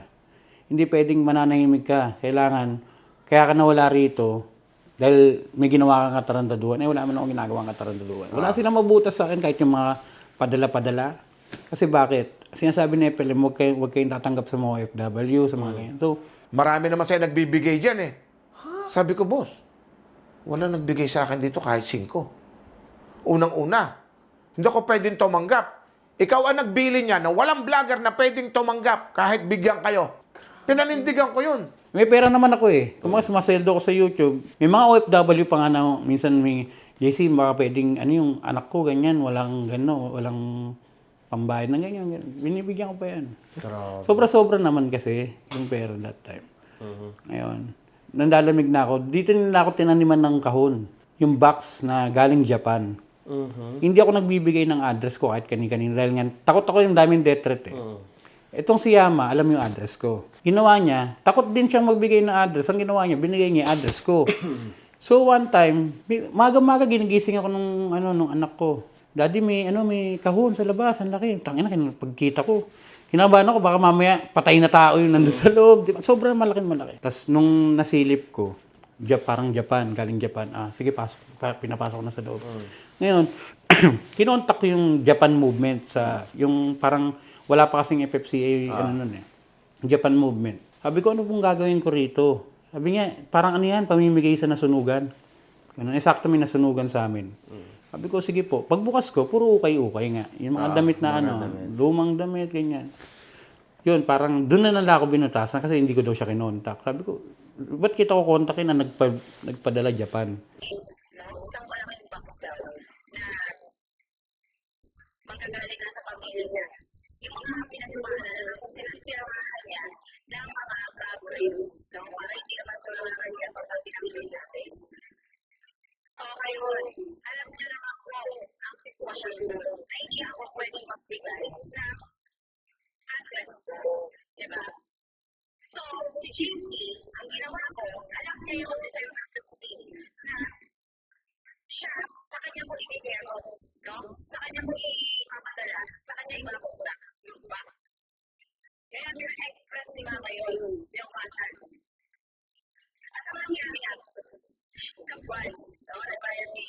hindi pwedeng mananahimik ka. Kailangan, kaya ka nawala rito, dahil may ginawa kang katarantaduhan. Wala man akong ginagawang katarantaduhan. Wala silang mabutas sa akin kahit yung mga padala-padala. Kasi bakit? Sinasabi ni FLM, huwag kayong tatanggap sa mga OFW, sa mga ganyan. So, Marami naman sa'yo nagbibigay dyan eh. Sabi ko, boss, wala nagbigay sa akin dito kahit 5. Unang-una, hindi ako pwedeng tumanggap. Ikaw ang nagbili niya na walang vlogger na pwedeng tumanggap kahit bigyan kayo. Pinanindigan ko yun. may pera naman ako eh. Kung mga sumasweldo ko sa YouTube, may mga OFW pa nga na minsan may, JC, baka pwedeng, yung anak ko, ganyan, walang pambayad na ganyan. Binibigyan ko pa yan. Sobra-sobra naman kasi yung pera that time. Ngayon, nandalamig na ako. Dito nila ako tinaniman ng kahon. Yung box na galing Japan. Hindi ako nagbibigay ng address ko kahit kani-kanina. Dahil nga, takot ako yung daming death threat eh. Itong si Yama, alam yung address ko. Ginawa niya, takot din siyang magbigay ng address. Ang ginawa niya, binigay niya yung address ko. So one time, maga-maga ginigising ako nung anak ko. Daddy, may kahon sa labas, ang laki. Tangina, pagkita ko. Hinabahan ako, baka mamaya patay na tao yung nandun sa loob. Diba? Sobrang malaki. Tapos nung nasilip ko, parang Japan, galing Japan. Sige, pinapasok ko na sa loob. Ngayon, kinontak ko yung Japan movement sa, yung parang wala pa kasing FFCA, Japan movement. Sabi ko, ano pong gagawin ko rito? Sabi niya, parang pamimigay sa nasunugan. Ganun, eksakto may nasunugan sa amin. Sabi ko, sige po. Pagbukas ko, puro ukay-ukay nga. Yung mga damit na lumang damit, ganyan. Yun, parang doon na ako binutasan kasi hindi ko daw siya kinontak. Sabi ko, ba't kita ko kontakin na nagpadala Japan? Okay, alam niyo naman po ang sitwasyon ko na hindi ako pwedeng magbigay ng address ko, diba? So, si JC, ang ginawa ko, alam niya yung design ng duty na siya, sa kanya mo ibigero, no? Sa kanya mo ipapadala, sa kanya ibabuksa yung box. Kaya nila-express ni Mama yun, yung contact. At ang nangyari nga, isang buwan, nagbayad ni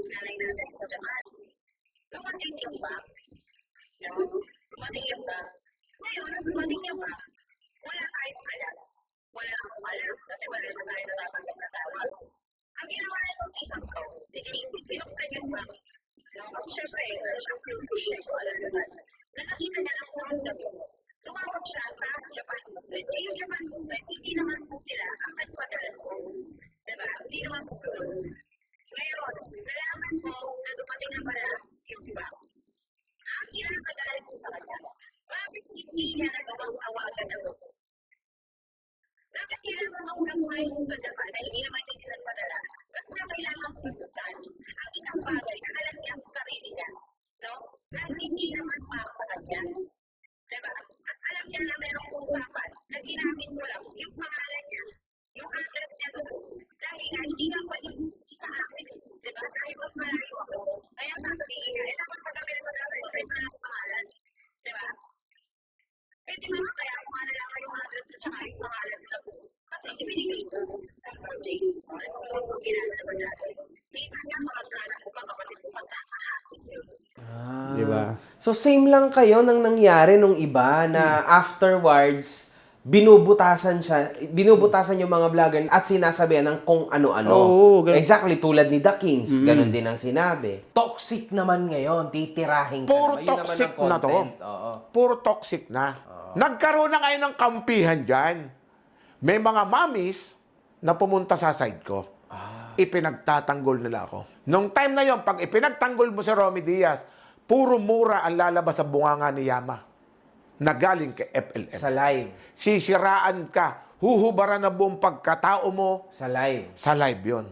nanay natin sa Japan. Dumating yung box. Dumating yung box. Ngayon, nang dumating yung box, wala tayong alam. Wala akong alam kasi wala naman tayo natatanggap na tawag. Ang ginawa na itong isang ko, sige, binuksan yung box. Kasi syempre, siya push na ito, alam naman. Nakakita niya lang kung ang sabi mo. Tumawag siya sa Japan movement. Yung Japan movement, hindi naman po sila ang nagpadala ko. Diba? Hindi naman po doon. Ngayon, nalaman ko na dumating na pala yung box. Ang ginagagal ko sa kanya, bakit hindi niya nagawang awagan ng ito? Bakit kailangan maunang-uhay mo sa Japan na hindi naman hindi nagpadala? Ba't na kailangan putusan ang isang bagay na alam niya sa sarili niya? No? Na hindi naman para sa kanya. Diba? At alam niya na merong usapan na ginamit mo lang yung pangalan niya, yung address niya doon. Dahil nga hindi nga pwedeng sa akin. Diba? Dahil mas malayo ako. Kaya sasabihin niya, dapat pagkamit mo na sa isang pangalan. Diba? Di ba kaya kung ano lang yung address ko tsaka yung pangalan nila po. Kasi ibinigay ko ang birthday. Kung ginagawa natin. Minsan nga mga kanan ko, mga kapatid ko magkakahasik yun. Diba? So same lang kayo nang nangyari nung iba na afterwards binubutasan yung mga vlogger at sinasabihan ng kung ano-ano. Ganun. Exactly tulad ni The Kings, ganun din ang sinabi. Toxic naman ngayon, titirahin ka. Puro naman. Yun naman toxic ang na to. content. Oo. Puro toxic na. Nagkaroon na ngayon ng kampihan dyan. May mga mommies na pumunta sa side ko. Ipinagtatanggol nila ako. Nung time na yon, pag ipinagtanggol mo si Romy Diaz, puro mura ang lalabas sa bunganga ni Yama na galing kay FLM. Sa live. Sisiraan ka, huhubaran na buong pagkatao mo Sa live. sa live yon.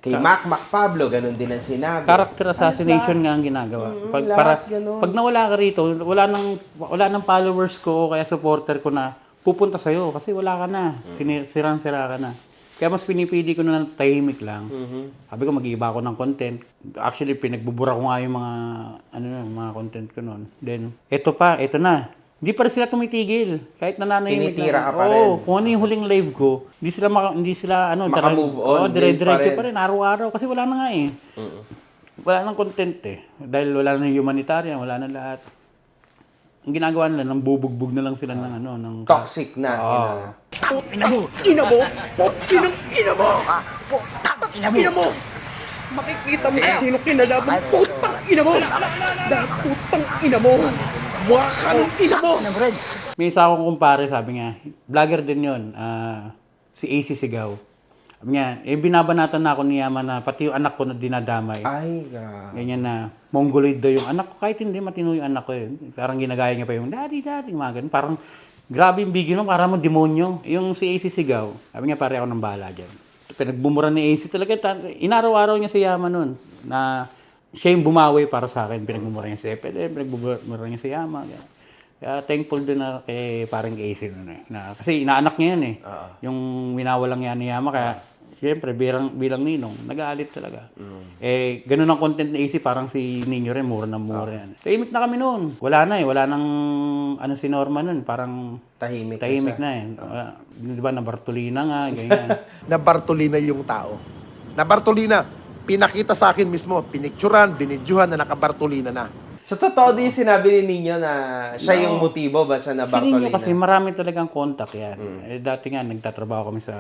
Kay Mac Pablo, ganun din ang sinabi. Character assassination nga ang ginagawa. lahat ganun. Pag nawala ka rito, wala nang followers ko o kaya supporter ko na pupunta sa'yo kasi wala ka na. Sirang-sira ka na. Kaya mas pinipili ko na ng tahimik lang. Sabi ko, mag-iiba ako ng content. Actually, pinagbubura ko nga yung mga content ko noon. Then, ito na. Hindi pa rin sila tumitigil. Kahit nananahimik Tinitira lang. ka pa rin. Kung ano yung huling live ko, hindi sila Maka-move on, dire-diretso pa rin. pa rin, araw-araw. Kasi wala na nga eh. Wala nang content eh. Dahil wala na humanitarian, wala na lahat. Ang ginagawa nila, nang bubugbog na lang sila ng Toxic na. Ina mo! Ina mo! Ina mo! Ina mo! Makikita mo kung sino kinalaban. Putang ina mo! Dahil putang ina mo! Mukha ka ng ina mo! May isa akong kumpare, sabi niya, vlogger din yun, si AC Sigaw. Sabi niya, binabanatan na ako ni Yaman na pati yung anak ko na dinadamay. Ay, grabe. Ganyan na, mongoloid daw yung anak ko. Kahit hindi matino yung anak ko yun. Parang ginagaya niya pa yung, daddy, mga ganun. Parang, grabe yung bigyo nun, parang demonyo. Yung si AC Sigaw, sabi niya, pare ako ng bahala dyan. Pinagbumura ni AC talaga, inaraw-araw niya si Yaman nun, na siya yung bumawi para sa akin. Pinagbumura niya si FLM, pinagbumura niya si Yaman. Kaya thankful din na kay parang AC nun eh. Kasi inaanak niya yan eh. Yung winawalang yan ni Yama, kaya siyempre, bilang ninong, nag-aalit talaga. Ganun ang content na AC, parang si Ninyo rin, mura na mura yan. Tahimik na kami noon. Wala na eh, wala nang, si Norma nun, parang tahimik na eh. Di ba, na Bartolina nga, ganyan. Na Bartolina yung tao. Na Bartolina, pinakita sa akin mismo, pinicturan, binidyuhan na naka-Bartolina na. Sa totoo din sinabi ni Ninyo na siya yung motibo, ba siya na Si Bartolina? Ninyo kasi marami talagang contact yan. Dati nga, nagtatrabaho kami sa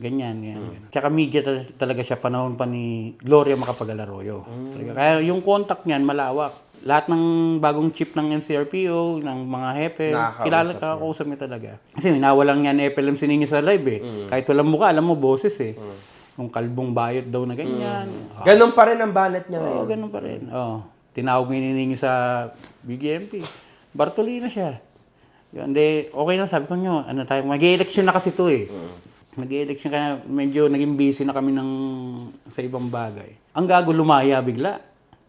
ganyan. Tsaka media talaga siya, panahon pa ni Gloria Macapagal-Arroyo. Kaya yung contact niyan, malawak. Lahat ng bagong chip ng NCRPO, ng mga hepe, kilala ka, kausap niya talaga. Kasi nawalang yan FLM si Ninyo sa live eh. Kahit walang mukha, alam mo, boses eh. Yung kalbong bayot daw na ganyan. Ganun pa rin ang banat niya ngayon. Oo, ganun pa rin. Tinawag mo Ninyo sa BGMP. Bartolina siya. Hindi, okay lang, sabi ko nyo, mag-e-election na kasi to eh. Mag-e-election kaya medyo naging busy na kami sa ibang bagay. Ang gago, lumaya bigla.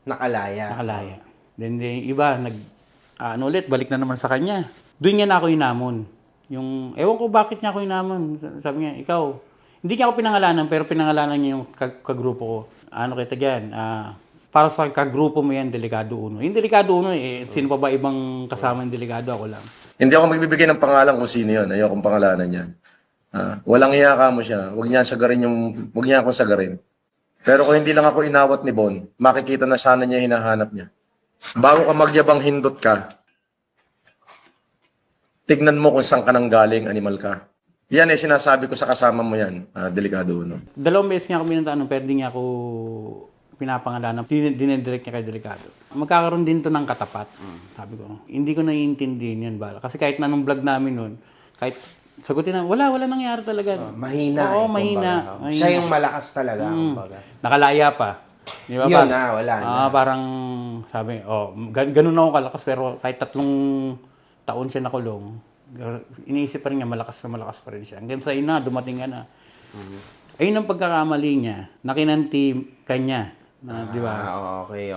Nakalaya. Then iba, ulit, balik na naman sa kanya. Doon niya na ako inamon. Ewan ko bakit niya ako inamon. Sabi niya, ikaw, hindi niya ako pinangalanan, pero pinangalanan niya yung kagrupo ko. Ano kita dyan? Para sa kagrupo mo yan, Delikado Uno. Yung Delikado Uno, sino pa ba ibang kasama yung Delikado? Ako lang. Hindi ako magbibigay ng pangalan kung sino yun. Ayokong pangalanan yan. Walang iya ka mo siya. Huwag niya akong sagarin. Pero kung hindi lang ako inawat ni Bon, makikita na sana niya hinahanap niya. Bago ka magyabang hindot ka, tignan mo kung saan ka nang galing, animal ka. Yan sinasabi ko sa kasama mo yan, Delikado Uno. 2 beses nga ako binantaan, pero di niya ako pinapangalanan, dinedirect niya kay Delikado. Magkakaroon din to ng katapat. Sabi ko, hindi ko naiintindihan yan bala. Kasi kahit na nung vlog namin nun, kahit sagutin na, wala nangyari talaga. Mahina. Oo, mahina. Siya yung malakas talaga. Nakalaya pa. Di ba? Yun na, wala na. Parang sabi, ganun ako kalakas, pero kahit 3 taon siya nakulong, iniisip pa rin niya, malakas pa rin siya. Hanggang sa ina, dumating ka na. Ayun ang pagkakamali niya, nakinanti kanya. Di ba? Okay.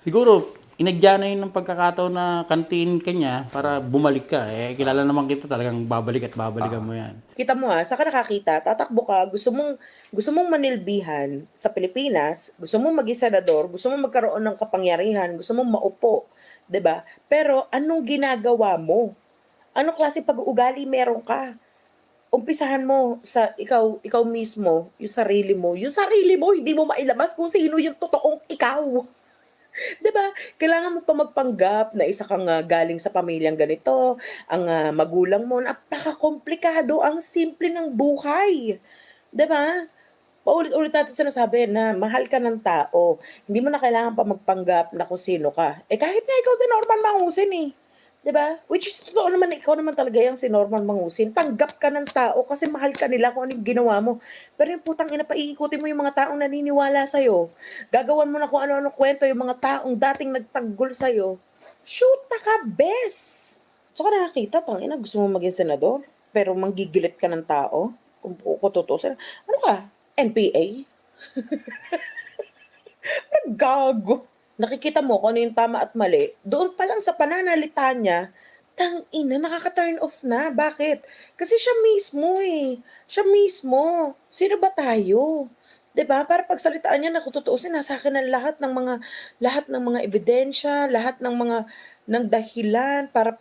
Siguro, inadya na yun ng pagkakataon na kantiin ka niya para bumalik ka. Kilala naman kita, talagang babalik at babalikan mo yan. Kita mo saka nakakita, tatakbo ka, gusto mong manilbihan sa Pilipinas, gusto mong maging senador, gusto mong magkaroon ng kapangyarihan, gusto mong maupo, 'di ba? Pero anong ginagawa mo? Anong klase pag-uugali meron ka? Umpisahan mo sa ikaw mismo, yung sarili mo hindi mo mailabas kung sino yung totoong ikaw. 'Di ba? Kailangan mo pa magpanggap na isa kang galing sa pamilyang ganito, ang magulang mo, napaka-komplikado, ang simple ng buhay. 'Di ba? Paulit-ulit natin sinasabi na mahal ka ng tao. Hindi mo na kailangan pa magpanggap na kung sino ka. Kahit na ikaw si Norman Mangusin 'di ba? Which is totoo naman, ikaw naman talaga yung si Norman Mangusin. Tanggap ka ng tao kasi mahal ka nila kung anong ginawa mo. Pero yung putang ina, paiikutin mo yung mga taong naniniwala sa'yo. Gagawan mo na kung ano-ano kwento yung mga taong dating nagtanggol sa'yo. Shoot ka, bes! Tsaka nakakita, gusto mo maging senador? pero manggigilit ka ng tao? Kung tutusin, ano ka? NPA? Gago. Nakikita mo kung ano yung tama at mali. Doon pa lang sa pananalita niya, tangina, nakaka-turn off na. Bakit? Kasi siya mismo eh. Siya mismo. Sino ba tayo? 'Di ba? Para pagsalitaan niya na kung tutuusin, nasa akin ang lahat ng mga ebidensya, lahat ng mga ng dahilan para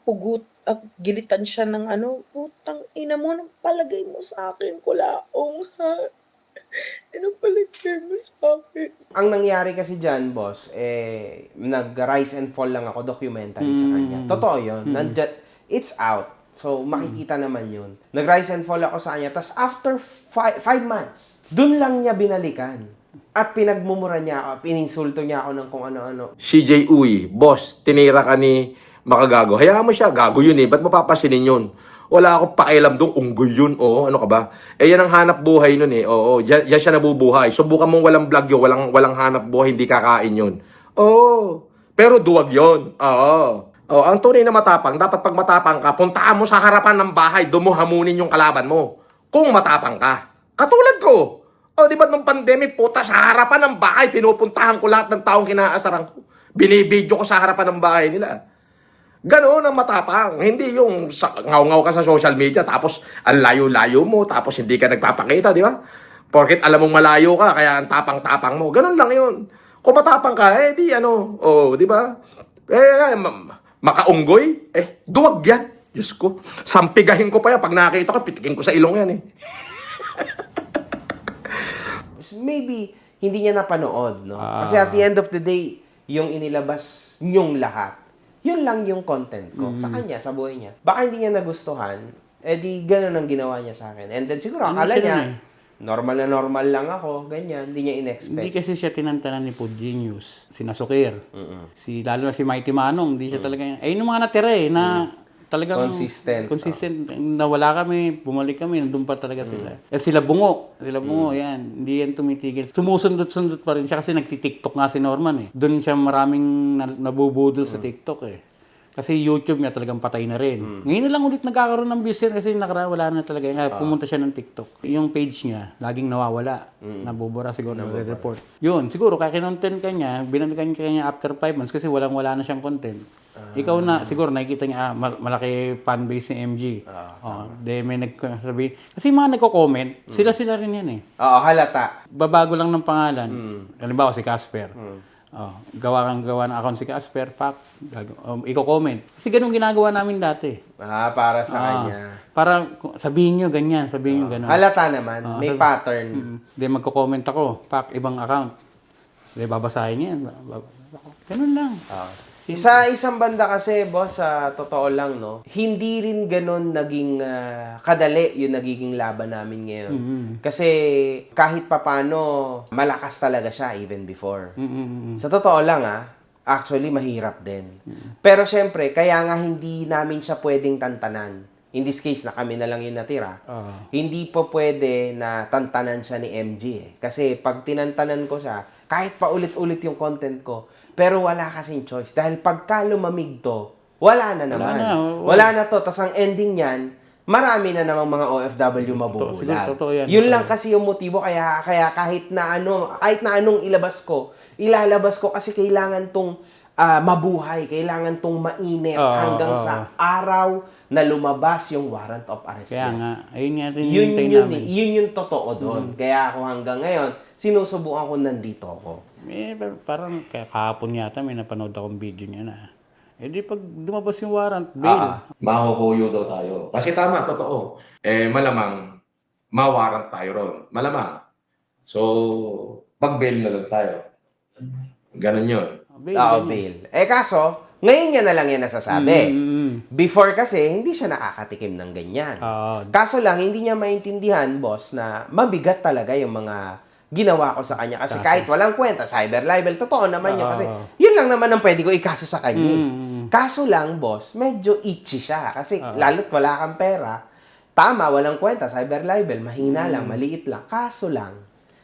gilitan siya ng ano, putang ina mo, anong palagay mo sa akin, kulaong ha? Anong palagay mo sa akin? Ang nangyari kasi dyan, boss, nag-rise and fall lang ako documentary sa kanya. Totoo yun. It's out. So, makikita naman yun. Nag-rise and fall ako sa kanya. Tapos, after 5 months, dun lang niya binalikan. At pinagmumura niya ako, pininsulto niya ako ng kung ano-ano. CJ Uy, boss, tinira ka ni Makagago. Hayaan mo siya, gago yun eh. Ba't mapapasinin yun? Wala akong pakialam doon, unggoy yun. Oo, ano ka ba? Yan ang hanap buhay nun eh. Oo, yan siya nabubuhay. Subukan mong walang vlog yun, walang hanap buhay, hindi kakain yun. Oo, pero duwag yun. Oo. Oh, ang tunay na matapang, dapat pag matapang ka, puntahan mo sa harapan ng bahay, doon mo hamunin yung kalaban mo. Kung matapang ka. Katulad ko. O, di ba nung pandemic, puta, sa harapan ng bahay, pinupuntahan ko lahat ng taong kinaasaran ko. Binibidyo ko sa harapan ng bahay nila. Ganoon ang matapang. Hindi yung ngaw-ngaw ka sa social media, tapos ang layo-layo mo, tapos hindi ka nagpapakita, di ba? Porket alam mong malayo ka, kaya ang tapang-tapang mo. Ganon lang yun. Kung matapang ka, di ano, di ba? Makaunggoy, duwag yan. Diyos ko, sampigahin ko pa yan. Pag nakita ko, pitikin ko sa ilong yan eh. Maybe, hindi niya napanood, no? Kasi at the end of the day, yung inilabas niyong lahat, yun lang yung content ko. Sa kanya, sa buhay niya. Baka hindi niya nagustuhan, di ganun ang ginawa niya sa akin. And then siguro, akala niya, normal na normal lang ako, ganyan, hindi niya in-expect. Hindi kasi siya tinantanan ni Food Genius, si Nasukir. Lalo na si Mighty Manong, hindi siya talaga, ayun yung mga natira na talagang consistent. Nawala kami, bumalik kami, nandun pa talaga sila. Sila Bungo, yan, hindi yan tumitigil. Sumusundot-sundot pa rin siya kasi nagti-TikTok nga si Norman eh. Doon siya maraming nabubudol sa TikTok eh. Kasi YouTube niya talagang patay na rin. Ngayon na lang ulit nagkakaroon ng views kasi wala na talaga. Kaya pumunta siya ng TikTok. Yung page niya, laging nawawala. Nabubura siguro, nare-report. Yun, siguro kaya kinontent ka niya, binalikan ka niya after 5 months kasi wala na siyang content. Ikaw na, siguro nakikita niya, malaki fanbase ni MG. May nagsabi. Kasi mga nagko-comment, sila rin yan eh. Oo, halata. Babago lang ng pangalan. Halimbawa si Casper. Gawa ng account si Casper, iko-comment. Kasi ganun ginagawa namin dati. Para sa kanya. Para sabihin nyo ganyan, sabihin nyo ganun. Halata naman, may pattern. Then magko-comment ako, ibang account. So, babasahin niya. Ganun lang. Sa isang banda kasi, boss, sa totoo lang, no, hindi rin ganun naging kadali yung nagiging laban namin ngayon. Kasi kahit papano, malakas talaga siya even before. Sa totoo lang, actually, mahirap din. Pero syempre, kaya nga hindi namin siya pwedeng tantanan. In this case, na kami na lang yung natira. Hindi po pwede na tantanan siya ni MG eh. Kasi pag tinantanan ko siya, kahit pa ulit-ulit yung content ko, pero wala kasing choice. Dahil pagka lumamig to, wala na naman. Wala na to. Tapos ang ending niyan, marami na namang mga OFW mabubulag. Yun lang kasi yung motibo. Kaya kahit na anong ilalabas ko kasi kailangan tong mabuhay. Kailangan tong mainit hanggang sa araw na lumabas yung warrant of arrest. Kaya nga, ayun nga rin yun yung totoo doon. Kaya ako hanggang ngayon, sinusubukan ko nandito ako. Parang kahapon yata may napanood akong video niya na. Di pag lumabas yung warrant, bail. Mahuhuyo daw tayo. Kasi tama, totoo. Malamang, ma-warrant tayo ron. Malamang. So, pag-bail na lang tayo. Ganon yun. Bail. Kaso, ngayon niya na lang yan nasasabi. Before kasi, hindi siya nakakatikim ng ganyan. Kaso lang, hindi niya maintindihan, boss, na mabigat talaga yung mga ginawa ko sa kanya. Kasi kahit walang kwenta, cyber libel, totoo naman yun. Kasi yun lang naman ang pwede ko ikaso sa kanya. Kaso lang, boss, medyo itchy siya. Kasi lalo't wala kang pera, tama, walang kwenta, cyber libel, mahina lang, maliit lang. Kaso lang,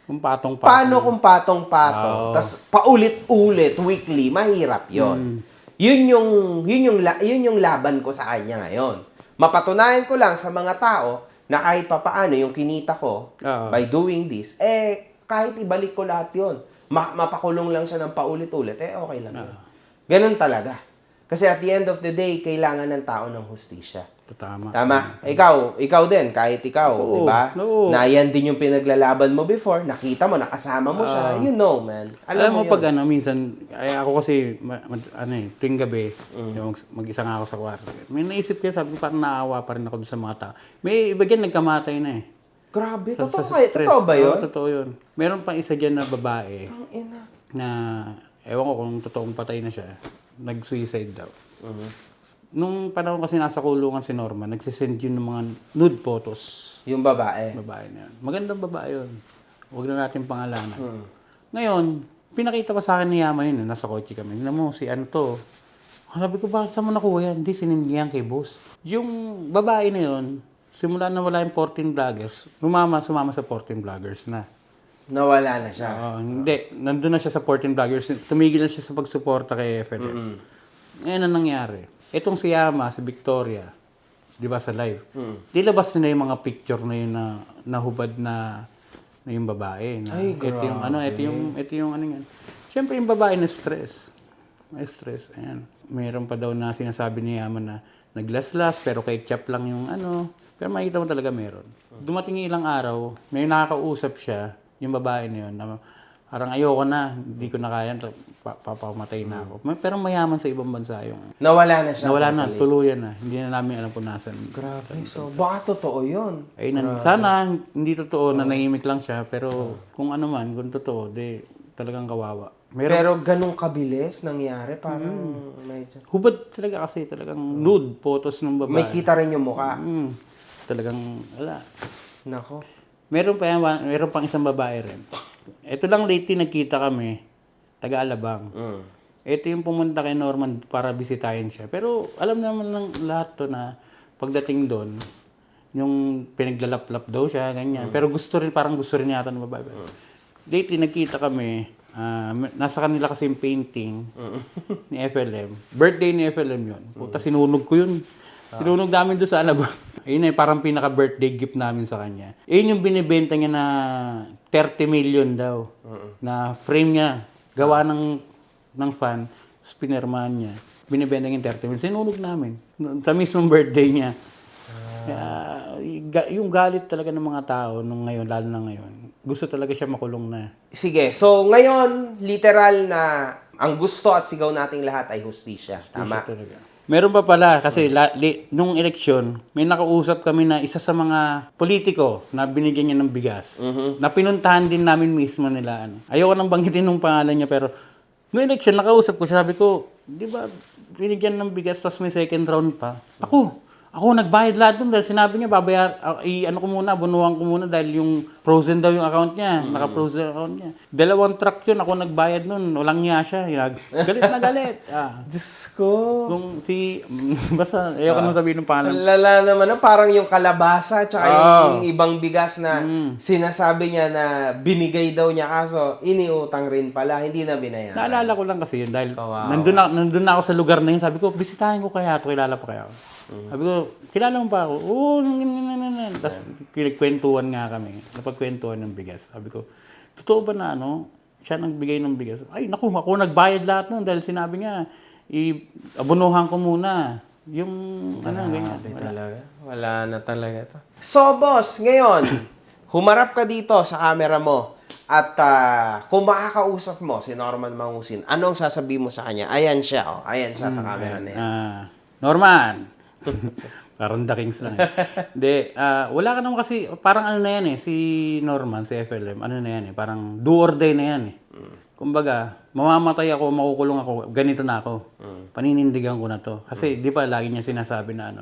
kung patong-patong. Paano kung patong-patong? Tapos paulit-ulit, weekly, mahirap yon. Yun yung laban ko sa kanya ngayon. Mapatunayan ko lang sa mga tao na kahit papaano yung kinita ko by doing this, kahit ibalik ko lahat yun, mapakulong lang siya ng paulit-ulit, okay lang yun. Ganun talaga. Kasi at the end of the day, kailangan ng tao ng hustisya. Tama. Tama. Ikaw din, kahit ikaw, di ba? Na yan din yung pinaglalaban mo before, nakita mo, nakasama mo siya, you know, man. Alam mo yun. pag minsan, ako kasi, tuwing gabi, mag-isa nga ako sa kwarto. May naisip ko, sabi ko, parang naawa pa rin ako sa mga tao. May iba dyan, nagkamatay na eh. Grabe, Sa totoo ba yun? Oo, totoo yun. Meron pang isa dyan na babae, na, ewan ko kung totoong patay na siya, nag-suicide daw. Nung panahon kasi nasa kulungan si Norman, nagsisend yun ng mga nude photos. Yung babae? Babae na yun. Magandang babae yun. Huwag na natin pangalanan. Ngayon, pinakita pa sa akin ni Yama yun, nasa kotse kami. Tignan mo, si ano to. Sabi ko, bakit saan mo nakuha yan? Hindi, sinindihan kay boss. Yung babae na yun, simula na wala yung 14 vloggers, sumama sa 14 vloggers na. Nawala na siya? Hindi, nandun na siya sa 14 vloggers. Tumigil na siya sa pagsuporta kay FLM. Ngayon ang nangyari. Itong si Yama, si Victoria, di ba sa live, dilabas nila yung mga picture na yun na nahubad na yung babae. Na, Ay, ito yung ano yan. Siyempre yung babae na stress. May stress. Ayan. Meron pa daw na sinasabi ni Yama na naglaslas, pero kay Chap lang yung ano. Pero makikita mo talaga meron. Dumating ilang araw, may nakakausap siya, yung babae na yun, na parang ayoko na, hindi ko na kaya, papamatay na ako. Pero mayaman sa ibang bansa yung... Nawala na siya? Nawala na, tuluyan na. Hindi na namin alam kung nasan. Grabe, so baka totoo yun. Sana hindi totoo na nahimik lang siya, pero kung ano man, kung totoo, talagang kawawa. Pero ganun kabilis nangyari, parang medyo... Hubad talaga kasi, talagang nude photos ng babae. May kita rin yung mukha. Talagang, wala. Nako. Meron pang isang babae rin. Ito lang lately nagkita kami, taga-Alabang. Ito yung pumunta kay Norman para bisitahin siya. Pero alam naman ng lahat to na pagdating doon, yung pinaglalaplap daw siya, ganyan. Pero parang gusto rin yata ng babae. Lately nagkita kami, nasa kanila kasi yung painting ni FLM. Birthday ni FLM yun. Puta, sinunog ko yun. Sinunog namin doon sa Alabang. Ayun parang pinaka-birthday gift namin sa kanya. Ayun yung binibenta niya na 30 million daw. Na frame niya. Gawa ng fan. Spinnerman niya. Binibenta niya 30 million. Sinunog namin. Sa mismong birthday niya. Yung galit talaga ng mga tao nung ngayon, lalo na ngayon. Gusto talaga siya makulong na. Sige, so ngayon, literal na ang gusto at sigaw nating lahat ay hustisya. Tama? Talaga. Meron pa pala, kasi nung eleksyon, may nakausap kami na isa sa mga politiko na binigyan niya ng bigas. Na pinuntahan din namin mismo nila. Ayoko nang banggitin ng pangalan niya, pero nung eleksyon, nakausap ko, sabi ko, di ba, binigyan ng bigas, tapos may second round pa. Ako nagbayad lahat dun dahil sinabi niya, bunuhan ko muna dahil yung frozen daw yung account niya. Naka-frozen yung account niya. 2 truck yun, ako nagbayad nun. Walang niya siya. Galit na galit. Diyos ko. Basta, ayoko nang sabihin ng pangalan. Lala naman, parang yung kalabasa tsaka yung ibang bigas na sinasabi niya na binigay daw niya kaso iniutang rin pala, hindi na binayaran. Naalala ko lang kasi yun dahil nandun na ako sa lugar na yun. Sabi ko, bisitahin ko kaya ito, kilala pa kaya ako. Sabi ko, kilala mo ba ako? Oo, tapos kinagkwentuhan nga kami. Napagkwentuhan ng bigas. Sabi ko, totoo ba na siya nagbigay ng bigas? Ay, naku, ako nagbayad lahat nun dahil sinabi niya, abunuhan ko muna. Yung, ganyan. Wala na talaga to. So, boss, ngayon, humarap ka dito sa camera mo at kung makakausap mo si Norman Mangusin, anong sasabihin mo sa kanya? Ayan siya, ayan siya sa camera na yan. Norman! Parang The Kings lang. Hindi, wala ka naman kasi, parang ano na yan si Norman, si FLM, ano na yan parang do or die na yan Kumbaga, mamamatay ako, makukulong ako, ganito na ako. Paninindigan ko na to. Kasi di ba lagi niya sinasabi na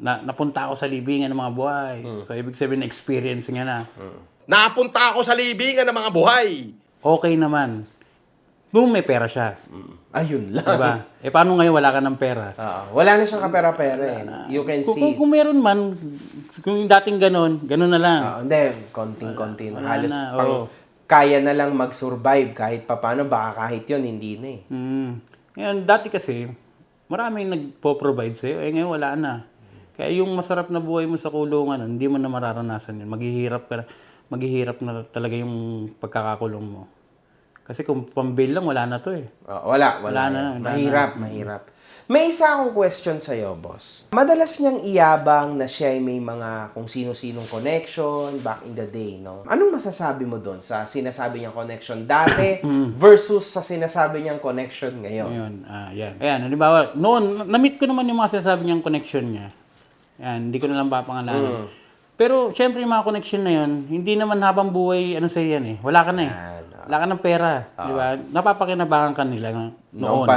napunta ako sa libingan ng mga buhay. So, ibig sabihin, experience niya na. Napunta ako sa libingan ng mga buhay. Okay naman. Nung may pera siya. Ayun lang. Diba? Paano ngayon wala ka ng pera? Wala na siyang kapera-pera You can see. Kung meron man, kung dating ganun na lang. Hindi, konting-konti. Halos kaya na lang mag-survive kahit papano. Baka kahit yun, hindi na Ngayon, dati kasi, maraming nagpo-provide sa'yo. Ngayon wala na. Kaya yung masarap na buhay mo sa kulungan, hindi mo na mararanasan yun. Maghihirap na talaga yung pagkakakulong mo. Kasi kung pambail lang, wala na to eh. Wala na. Mahirap. May isa akong question sa'yo, boss. Madalas niyang iyabang na siya ay may mga kung sino-sinong connection back in the day, no? Anong masasabi mo doon sa sinasabi niyang connection dati versus sa sinasabi niyang connection ngayon? Ngayon, yan. Ayan, halimbawa, noon, na-meet ko naman yung mga sinasabi niyang connection niya. Yan, hindi ko na lang papangalanan. Pero, syempre, yung mga connection na yun, hindi naman habang buhay, ano sa'yo yan eh. Wala ka na eh. Wala ka ng pera, di ba? Napapakinabangan ka nila noon.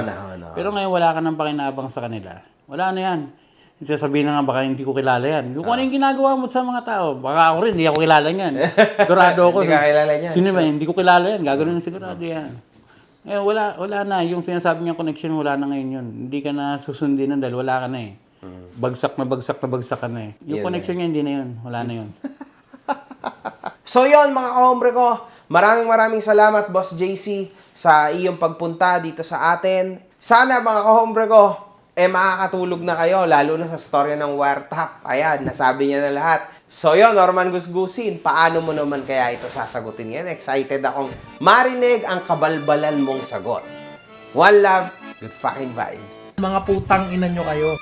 Pero ngayon, wala ka ng pakinabang sa kanila. Wala na yan. Sasabihin na nga, baka hindi ko kilala yan. Yung ano yung ginagawa mo sa mga tao, baka ako rin, hindi ako kilala yan. Sigurado ako. Hindi ka kilala yan. Sino ba? Hindi ko kilala yan. Gagawin na sigurado yan. Eh, wala na. Yung sinasabi niyang connection, wala na ngayon yun. Hindi ka na susundin nun dahil wala ka na eh. Bagsak ka na eh. Yung connection niya, hindi na yun. Wala na yun. So yon mga kahombre ko, maraming salamat Boss JC sa iyong pagpunta dito sa atin. Sana mga kahombre ko, makakatulog na kayo, lalo na sa storya ng wiretap. Ayan, nasabi niya na lahat. So yon, Norman Gusgusin, paano mo naman kaya ito sasagutin ngayon? Excited akong marinig ang kabalbalan mong sagot. One love, good fucking vibes. Mga putang ina nyo kayo.